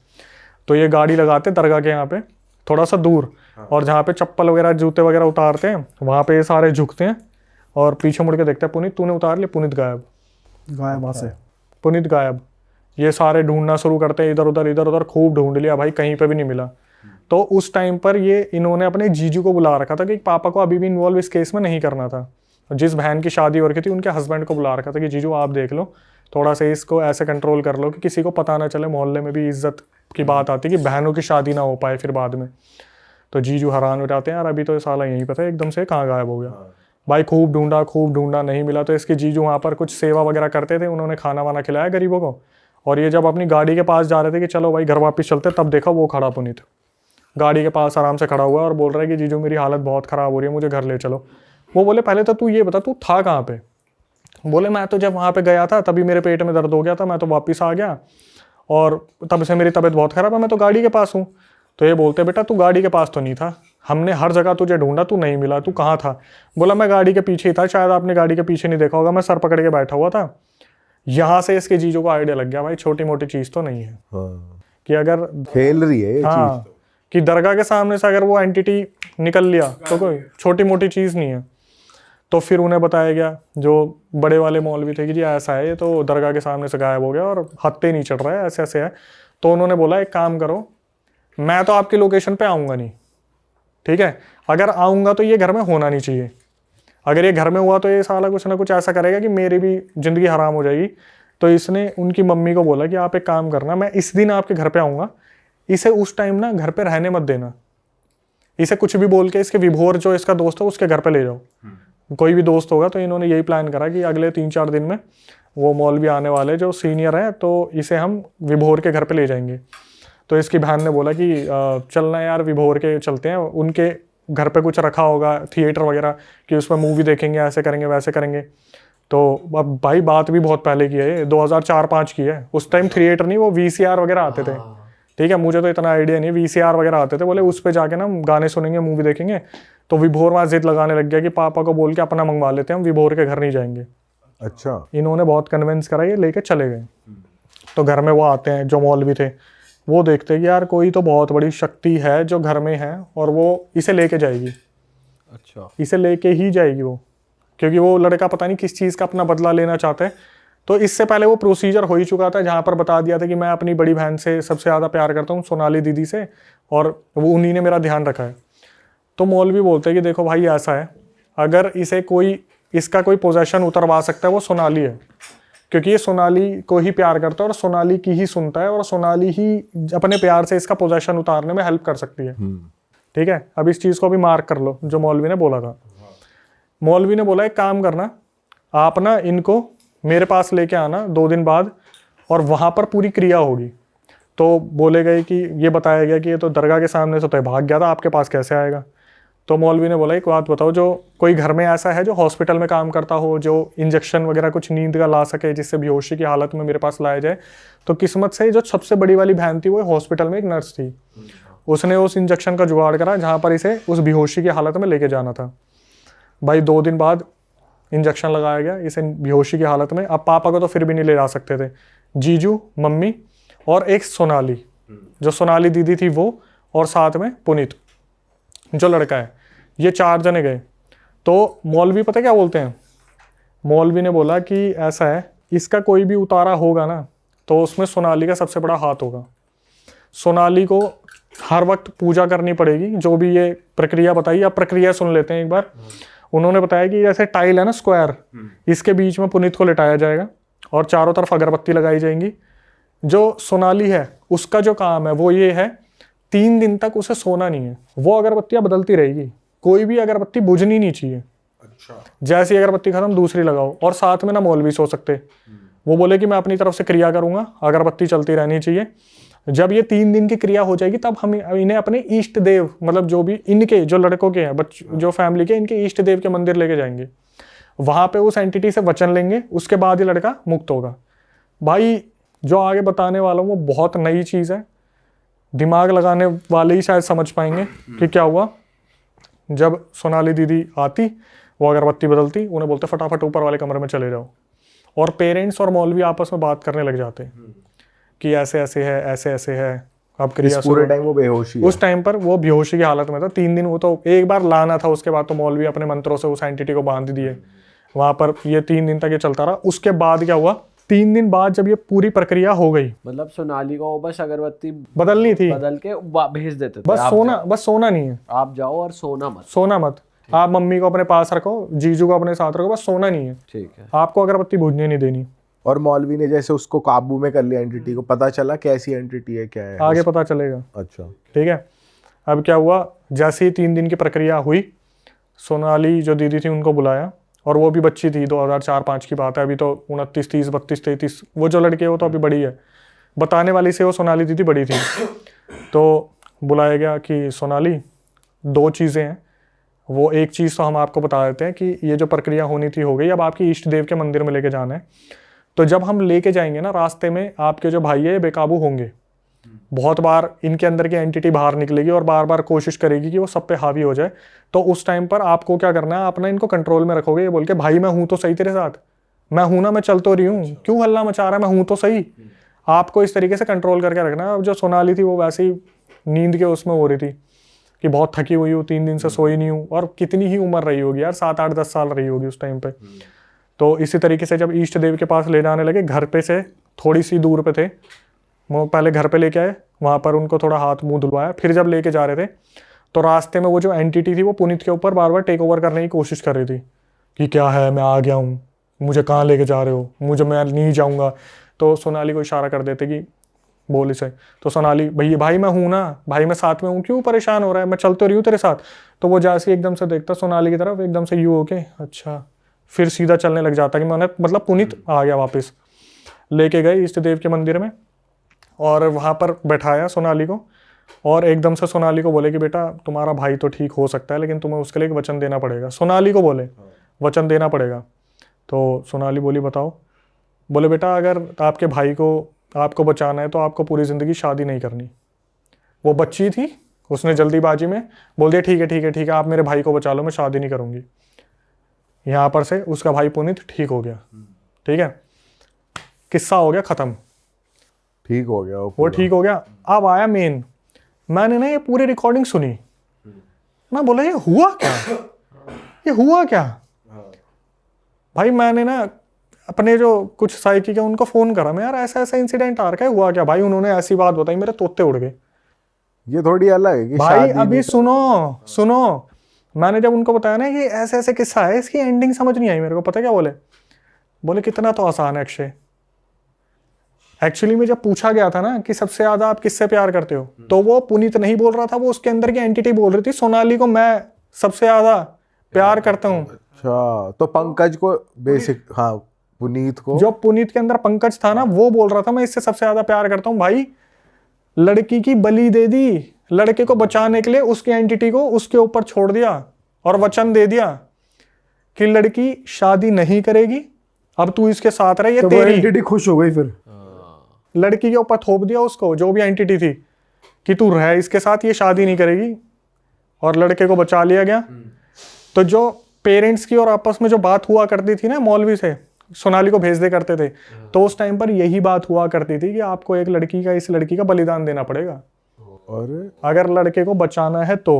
तो ये गाड़ी लगाते दरगाह के यहाँ पे थोड़ा सा दूर, और जहाँ पे चप्पल वगैरह जूते वगैरह उतारते हैं वहाँ पे ये सारे झुकते हैं और पीछे मुड़ के देखते हैं, पुनीत तूने उतार लिया, पुनीत गायब, वहाँ से पुनीत गायब। ये सारे ढूंढना शुरू करते हैं, इधर उधर खूब ढूंढ लिया भाई, कहीं पे भी नहीं मिला। तो उस टाइम पर ये इन्होंने अपने जीजू को बुला रखा था कि पापा को अभी भी इन्वॉल्व इस केस में नहीं करना था। जिस बहन की शादी हो रखी थी उनके हस्बैंड को बुला रखा था कि जीजू आप देख लो, थोड़ा सा इसको ऐसे कंट्रोल कर लो कि किसी को पता ना चले। मोहल्ले में भी इज्जत की बात आती कि बहनों की शादी ना हो पाए फिर बाद में। तो जीजू हैरान हो जाते हैं, यार अभी तो साला यहीं पता है एकदम से कहाँ गायब हो गया। भाई खूब ढूंढा नहीं मिला। तो इसके जीजू वहाँ पर कुछ सेवा वगैरह करते थे, उन्होंने खाना वाना खिलाया गरीबों को। और ये जब अपनी गाड़ी के पास जा रहे थे कि चलो भाई घर वापस चलते, तब देखा वो खड़ा पुनीत। गाड़ी के पास आराम से खड़ा हुआ है और बोल रहा है कि जीजू मेरी हालत बहुत ख़राब हो रही है, मुझे घर ले चलो। वो बोले पहले तो तू ये बता तू था कहाँ पे? बोले मैं तो जब वहाँ पे गया था तभी मेरे पेट में दर्द हो गया था, मैं तो वापस आ गया और तब से मेरी तबीयत बहुत ख़राब है, मैं तो गाड़ी के पास हूँ। तो ये बोलते बेटा तू गाड़ी के पास तो नहीं था, हमने हर जगह तुझे ढूंढा, तू नहीं मिला, तू कहाँ था? बोला मैं गाड़ी के पीछे ही था, शायद आपने गाड़ी के पीछे नहीं देखा होगा, मैं सर पकड़ के बैठा हुआ था। यहाँ से इसके जीजू को आइडिया लग गया भाई छोटी मोटी चीज़ तो नहीं है। हाँ, कि अगर खेल रही है ये हाँ चीज। कि दरगाह के सामने से अगर वो एंटिटी निकल लिया तो कोई छोटी मोटी चीज़ नहीं है। तो फिर उन्हें बताया गया जो बड़े वाले मौलवी थे कि जी ऐसा है, ये तो दरगाह के सामने से गायब हो गया और हत्ते नहीं चढ़ रहा है, ऐसे ऐसे है। तो उन्होंने बोला एक काम करो, मैं तो आपकी लोकेशन पे आऊँगा नहीं, ठीक है, अगर आऊँगा तो ये घर में होना नहीं चाहिए, अगर ये घर में हुआ तो ये साला कुछ ना कुछ ऐसा करेगा कि मेरी भी ज़िंदगी हराम हो जाएगी। तो इसने उनकी मम्मी को बोला कि आप एक काम करना, मैं इस दिन आपके घर पे आऊँगा, इसे उस टाइम ना घर पे रहने मत देना, इसे कुछ भी बोल के इसके विभोर जो इसका दोस्त है उसके घर पे ले जाओ, कोई भी दोस्त होगा। तो इन्होंने यही प्लान करा कि अगले 3-4 दिन में वो मौलवी आने वाले जो सीनियर हैं तो इसे हम विभोर के घर पे ले जाएंगे। तो इसकी बहन ने बोला कि चलना यार विभोर के चलते हैं, उनके घर पे कुछ रखा होगा थिएटर वगैरह कि उसमें मूवी देखेंगे, ऐसे करेंगे वैसे करेंगे। तो अब भाई बात भी बहुत पहले की है, 2004-5 की है, उस टाइम थिएटर नहीं वो VCR वगैरह आते थे, ठीक है, मुझे तो इतना आइडिया नहीं, VCR वगैरह आते थे। बोले उस पे जाके ना गाने सुनेंगे, मूवी देखेंगे। तो विभोर वहाँ जिद लगाने लग गया कि पापा को बोल के अपना मंगवा लेते हैं, हम विभोर के घर नहीं जाएंगे। अच्छा, इन्होंने बहुत कन्विंस करा, ये लेके चले गए। तो घर में वो आते हैं जो मौलवी थे, वो देखते हैं कि यार कोई तो बहुत बड़ी शक्ति है जो घर में है और वो इसे लेके जाएगी। अच्छा, इसे लेके ही जाएगी वो, क्योंकि वो लड़का पता नहीं किस चीज़ का अपना बदला लेना चाहता है। तो इससे पहले वो प्रोसीजर हो ही चुका था जहाँ पर बता दिया था कि मैं अपनी बड़ी बहन से सबसे ज़्यादा प्यार करता हूँ, सोनाली दीदी से, और वो उन्हीं ने मेरा ध्यान रखा है। तो मौलवी बोलते हैं कि देखो भाई ऐसा है, अगर इसे कोई इसका कोई पोजेशन उतरवा सकता है वो सोनाली है, क्योंकि ये सोनाली को ही प्यार करता है और सोनाली की ही सुनता है और सोनाली ही अपने प्यार से इसका पोजेशन उतारने में हेल्प कर सकती है। ठीक है, अब इस चीज़ को भी मार्क कर लो जो मौलवी ने बोला था। मौलवी ने बोला एक काम करना, आप ना इनको मेरे पास लेके आना 2 दिन बाद और वहाँ पर पूरी क्रिया होगी। तो बोले गए कि ये बताया गया कि ये तो दरगाह के सामने से तो भाग गया था, आपके पास कैसे आएगा? तो मौलवी ने बोला एक बात बताओ, जो कोई घर में ऐसा है जो हॉस्पिटल में काम करता हो, जो इंजेक्शन वगैरह कुछ नींद का ला सके जिससे बेहोशी की हालत में मेरे पास लाया जाए? तो किस्मत से जो सबसे बड़ी वाली बहन थी वो हॉस्पिटल में एक नर्स थी, उसने उस इंजेक्शन का जुगाड़ करा जहाँ पर इसे उस बेहोशी की हालत में लेके जाना था। भाई 2 दिन बाद इंजेक्शन लगाया गया इसे बेहोशी की हालत में। अब पापा को तो फिर भी नहीं ले जा सकते थे, जीजू, मम्मी और एक सोनाली, जो सोनाली दीदी थी वो, और साथ में पुनीत जो लड़का है, ये 4 जने गए। तो मौलवी पता क्या बोलते हैं? मौलवी ने बोला कि ऐसा है, इसका कोई भी उतारा होगा ना तो उसमें सोनाली का सबसे बड़ा हाथ होगा। सोनाली को हर वक्त पूजा करनी पड़ेगी, जो भी ये प्रक्रिया बताई। आप प्रक्रिया सुन लेते हैं एक बार। उन्होंने बताया कि जैसे टाइल है ना स्क्वायर, इसके बीच में पुनीत को लिटाया जाएगा और चारों तरफ अगरबत्ती लगाई जाएंगी। जो सोनाली है उसका जो काम है वो ये है, 3 दिन तक उसे सोना नहीं है, वो अगरबत्तियां बदलती रहेगी, कोई भी अगरबत्ती बुझनी नहीं चाहिए। अच्छा, जैसी अगरबत्ती खत्म दूसरी लगाओ। और साथ में ना मौलवी सो सकते, वो बोले कि मैं अपनी तरफ से क्रिया करूंगा, अगरबत्ती चलती रहनी चाहिए। जब ये 3 दिन की क्रिया हो जाएगी तब हम इन्हें अपने इष्ट देव, मतलब जो भी इनके जो लड़कों के हैं जो फैमिली के, इनके इष्ट देव के मंदिर लेके जाएंगे, वहां पे उस एंटिटी से वचन लेंगे, उसके बाद ही लड़का मुक्त होगा। भाई जो आगे बताने वाला हूं वो बहुत नई चीज़ है, दिमाग लगाने वाले ही शायद समझ पाएंगे कि क्या हुआ। जब सोनाली दीदी आती, वो अगरबत्ती बदलती, उन्हें बोलते फटाफट ऊपर वाले कमरे में चले जाओ, और पेरेंट्स और मौलवी आपस में बात करने लग जाते कि ऐसे ऐसे है, ऐसे ऐसे है। अब क्रिया पूरे टाइम वो बेहोशी है। उस टाइम पर वो बेहोशी की हालत में था। 3 दिन वो तो एक बार लाना था, उसके बाद तो मौलवी अपने मंत्रों से उस एंटिटी को बांध दिए वहां पर। ये 3 दिन तक ये चलता रहा। उसके बाद क्या हुआ, 3 दिन बाद जब ये पूरी प्रक्रिया हो गई, मतलब सोनाली को बस अगरबत्ती बदलनी थी, बदल के भेज देते थे, बस सोना नहीं है, आप जाओ और सोना मत। आप मम्मी को अपने पास रखो, जीजू को अपने साथ रखो, बस सोना नहीं है, ठीक है। आपको अगरबत्ती बुझने नहीं देनी। और मौलवी ने जैसे उसको काबू में कर लिया, एंटिटी को पता चला कैसी एंटिटी है, क्या है आगे पता चलेगा। अच्छा, ठीक है। अब क्या हुआ, जैसे ही 3 दिन की प्रक्रिया हुई, सोनाली जो दीदी थी उनको बुलाया, और वो भी बच्ची थी, 2004-5 की बात है, अभी तो 29, 30, 32, 33, वो जो लड़की है वो तो अभी बड़ी है, बताने वाली से वो सोनाली दीदी बड़ी थी। तो बुलाया गया कि सोनाली 2 चीज़ें हैं, वो एक चीज़ तो हम आपको बता देते हैं कि ये जो प्रक्रिया होनी थी हो गई, अब आपकी इष्ट देव के मंदिर में लेके जाना है। तो जब हम लेके जाएंगे ना, रास्ते में आपके जो भाई है ये बेकाबू होंगे, बहुत बार इनके अंदर की एंटिटी बाहर निकलेगी और बार बार कोशिश करेगी कि वो सब पे हावी हो जाए। तो उस टाइम पर आपको क्या करना है, आप ना इनको कंट्रोल में रखोगे, ये बोल के भाई मैं हूं तो सही तेरे साथ, मैं हूं ना, मैं चल तो रही हूँ, क्यों हल्ला मचा रहा है, मैं हूं तो सही। आपको इस तरीके से कंट्रोल करके रखना है। अब जो सोनाली थी वो वैसे ही नींद के उसमें हो रही थी कि बहुत थकी हुई हूँ, 3 दिन से सोई नहीं हूँ, और कितनी ही उम्र रही होगी यार, 7, 8, 10 साल रही होगी उस टाइम पे। तो इसी तरीके से जब इष्ट देव के पास ले जाने लगे, घर पे से थोड़ी सी दूर पे थे वो, पहले घर पे लेके आए, वहाँ पर उनको थोड़ा हाथ मुंह धुलवाया, फिर जब लेके जा रहे थे तो रास्ते में वो जो एंटिटी थी वो पुनीत के ऊपर बार बार टेक ओवर करने की कोशिश कर रही थी कि क्या है, मैं आ गया हूँ, मुझे कहाँ लेके जा रहे हो, मुझे, मैं नहीं जाऊँगा। तो सोनाली को इशारा कर देते कि बोल इसे, तो सोनाली भैया भाई मैं हूँ ना, भाई मैं साथ में हूँ, क्यों परेशान हो रहा है, मैं चल तो रही हूँ तेरे साथ। तो वो जैसे एकदम से देखता सोनाली की तरफ, एकदम से यूँ होके अच्छा, फिर सीधा चलने लग जाता कि मैंने, मतलब पुनीत आ गया वापस। लेके गए इष्ट देव के मंदिर में और वहाँ पर बैठाया सोनाली को, और एकदम से सोनाली को बोले कि बेटा तुम्हारा भाई तो ठीक हो सकता है लेकिन तुम्हें उसके लिए एक वचन देना पड़ेगा। सोनाली को बोले वचन देना पड़ेगा। तो सोनाली बोली बताओ। बोले बेटा अगर आपके भाई को आपको बचाना है तो आपको पूरी ज़िंदगी शादी नहीं करनी। वो बच्ची थी, उसने जल्दीबाजी में बोल दिया ठीक है ठीक है ठीक है, आप मेरे भाई को बचा लो, मैं शादी नहीं करूँगी। यहाँ पर से उसका भाई पुनीत ठीक हो गया। ठीक है, किस्सा हो गया ख़त्म, ठीक हो गया वो ठीक हो गया। अब आया मेन, मैंने ना ये पूरी रिकॉर्डिंग सुनी, मैं बोला ये हुआ क्या, ये हुआ क्या भाई। मैंने ना अपने जो कुछ साइकिक है उनको फ़ोन करा, मैं यार ऐसा ऐसा इंसिडेंट आ रखा है, हुआ क्या भाई। उन्होंने ऐसी बात बताई, मेरे तोते उड़ गए। ये थोड़ी अलग है कि भाई शादी अभी नहीं- सुनो, मैंने जब उनको बताया ना कि ऐसे ऐसे किस्सा है, इसकी एंडिंग समझ नहीं आई मेरे को। पता क्या बोले कितना तो आसान है अक्षय। एक्चुअली में जब पूछा गया था ना कि सबसे ज्यादा आप किससे प्यार करते हो, तो वो पुनीत नहीं बोल रहा था, वो उसके अंदर की एंटिटी बोल रही थी सोनाली को मैं सबसे ज्यादा प्यार करता हूँ। अच्छा, तो पंकज को बेसिक, हाँ पुनीत को, जो पुनीत के अंदर पंकज था ना, वो बोल रहा था मैं इससे सबसे ज्यादा प्यार करता हूँ। भाई लड़की की बलि दे दी, लड़के को बचाने के लिए उसकी एंटिटी को उसके ऊपर छोड़ दिया और वचन दे दिया कि लड़की शादी नहीं करेगी, अब तू इसके साथ रह, ये तो वो तेरी। एंटिटी खुश हो गई फिर। लड़की के ऊपर थोप दिया उसको, जो भी एंटिटी थी, कि तू रह इसके साथ, ये शादी नहीं करेगी, और लड़के को बचा लिया गया। तो जो पेरेंट्स की और आपस में जो बात हुआ करती थी ना, मौलवी से सोनाली को भेज दे करते थे, तो उस टाइम पर यही बात हुआ करती थी कि आपको एक लड़की का, इस लड़की का बलिदान देना पड़ेगा और अगर लड़के को बचाना है तो।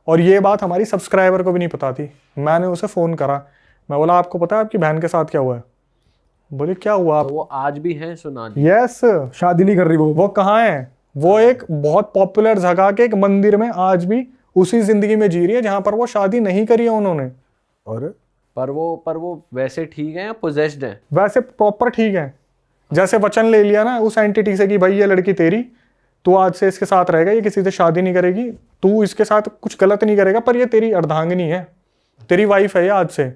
और ये बात हमारी सब्सक्राइबर को भी नहीं पता थी। मैंने उसे फ़ोन करा, मैं बोला आपको पता है आपकी बहन के साथ क्या हुआ है? बोले क्या हुआ आप? तो वो आज भी है सोनाली? यस, शादी नहीं कर रही वो कहाँ है? वो एक बहुत पॉपुलर जगह के एक मंदिर में आज भी उसी जिंदगी में जी रही है जहां पर वो शादी नहीं करी है उन्होंने। और पर वो वैसे ठीक है या पोजेस्ड है? वैसे प्रॉपर ठीक है, जैसे वचन ले लिया ना उस एंटिटी से कि भाई ये लड़की तेरी, तू आज से इसके साथ रहेगा, ये किसी से शादी नहीं करेगी, तू इसके साथ कुछ गलत नहीं करेगा, पर ये तेरी अर्धांगिनी है, तेरी वाइफ है ये आज से,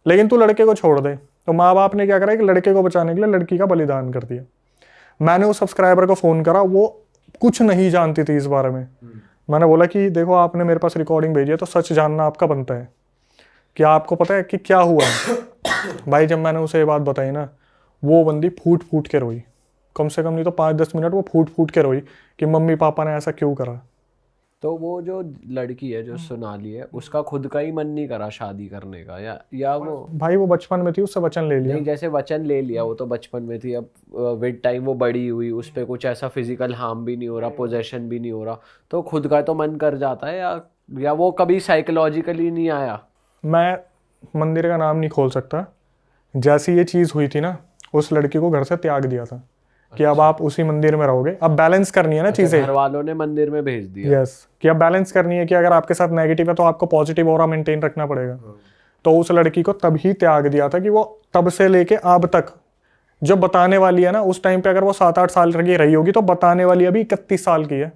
लेकिन तू लड़के को छोड़ दे। तो माँ बाप ने क्या करा कि लड़के को बचाने के लिए लड़की का बलिदान कर दिया। मैंने उस सब्सक्राइबर को फ़ोन करा, वो कुछ नहीं जानती थी इस बारे में। मैंने बोला कि देखो आपने मेरे पास रिकॉर्डिंग भेजी है तो सच जानना आपका बनता है कि आपको पता है कि क्या हुआ है। भाई जब मैंने उसे ये बात बताई ना, वो बंदी फूट फूट के रोई, कम से कम नहीं तो 5-10 मिनट वो फूट फूट के रोई कि मम्मी पापा ने ऐसा क्यों करा। तो वो जो लड़की है जो सोनाली है, उसका खुद का ही मन नहीं करा शादी करने का, या वो? भाई वो बचपन में थी, उससे वचन ले लिया। नहीं, जैसे वचन ले लिया, वो तो बचपन में थी, अब विद टाइम वो बड़ी हुई, उस पर कुछ ऐसा फिजिकल हार्म भी नहीं हो रहा, पोजेशन भी नहीं हो रहा, तो खुद का तो मन कर जाता है, या वो कभी साइकोलॉजिकली नहीं आया? मैं मंदिर का नाम नहीं खोल सकता। जैसी ये चीज़ हुई थी ना, उस लड़की को घर से त्याग दिया था कि अब आप उसी मंदिर में रहोगे। अब बैलेंस करनी है ना चीज़ें। घर वालों ने मंदिर में भेज दिया। यस, कि अब बैलेंस करनी है कि अगर आपके साथ नेगेटिव है तो आपको पॉजिटिव ऑरा मेंटेन रखना पड़ेगा। तो उस लड़की को तभी त्याग दिया था कि वो तब से लेके अब तक जो बताने वाली है ना, उस टाइम पे अगर वो 7-8 साल की रही होगी तो बताने वाली अभी 31 साल की है।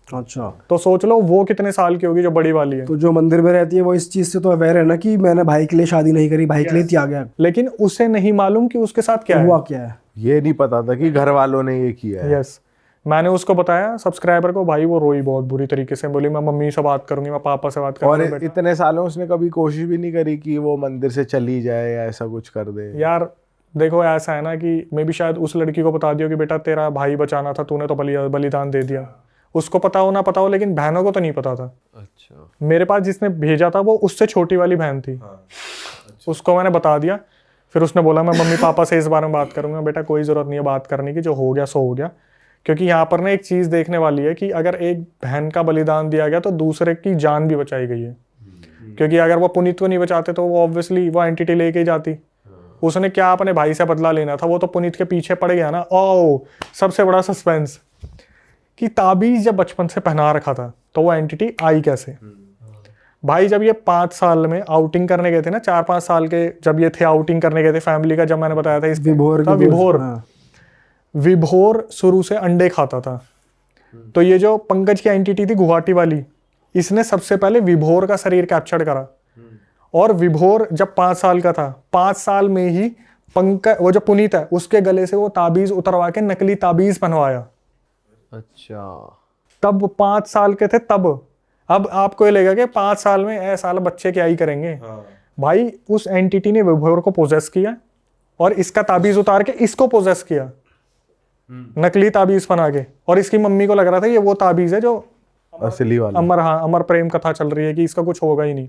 अच्छा, तो सोच लो वो कितने साल की होगी जो बड़ी वाली है। तो जो मंदिर में रहती है वो इस चीज से तो अवेयर है ना कि मैंने भाई के लिए शादी नहीं करी, भाई के लिए त्याग गया। लेकिन उसे नहीं मालूम कि उसके साथ क्या हुआ है। क्या है? ये नहीं पता था कि घर वालों ने ये किया है। यस, मैंने उसको बताया सब्सक्राइबर को, भाई वो रोई बहुत बुरी तरीके से, बोली मैं मम्मी से बात करूंगी, मैं पापा से बात और करूंगी। इतने सालों उसने कभी कोशिश भी नहीं करी कि वो मंदिर से चली जाए या ऐसा कुछ कर दे? यार देखो ऐसा है ना कि मे भी शायद उस लड़की को बता दियो कि बेटा तेरा भाई बचाना था, तूने तो बलिदान दे दिया। उसको पता हो ना पता हो, लेकिन बहनों को तो नहीं पता था। अच्छा। मेरे पास जिसने भेजा था वो उससे छोटी वाली बहन थी। उसको मैंने बता दिया, फिर उसने बोला मैं मम्मी पापा से इस बारे में बात करूंगा। बेटा कोई ज़रूरत नहीं है बात करने की, जो हो गया सो हो गया। क्योंकि यहाँ पर ना एक चीज़ देखने वाली है कि अगर एक बहन का बलिदान दिया गया तो दूसरे की जान भी बचाई गई है। क्योंकि अगर वो पुनीत को नहीं बचाते तो वो ऑब्वियसली वो एंटिटी लेके ही जाती। उसने क्या अपने भाई से बदला लेना था, वो तो पुनीत के पीछे पड़ गया ना। ओ सबसे बड़ा सस्पेंस कि ताबीज जब बचपन से पहना रखा था तो वो एंटिटी आई कैसे? भाई जब ये 5 साल में आउटिंग करने गए थे ना, 4-5 साल के जब ये थे आउटिंग करने गए थे फैमिली का, जब मैंने बताया था विभोर था विभोर शुरू से अंडे खाता था। तो ये जो पंकज की एंटिटी थी गुवाहाटी वाली, इसने सबसे पहले विभोर का शरीर कैप्चर करा। और विभोर जब 5 साल का था, 5 साल में ही पंकज वो जो पुनीत है उसके गले से वो ताबीज उतरवा के नकली ताबीज पहनवाया। अच्छा। तब 5 साल के थे तब। अब आपको ये लगेगा कि 5 साल में ऐसा बच्चे क्या ही करेंगे। भाई उस एंटिटी ने विभोर को पोजेस किया और इसका ताबीज उतार के इसको पोजेस किया, नकली ताबीज बना के। और इसकी मम्मी को लग रहा था ये वो ताबीज है जो असली वाला। अमर प्रेम कथा चल रही है कि इसका कुछ होगा ही नहीं।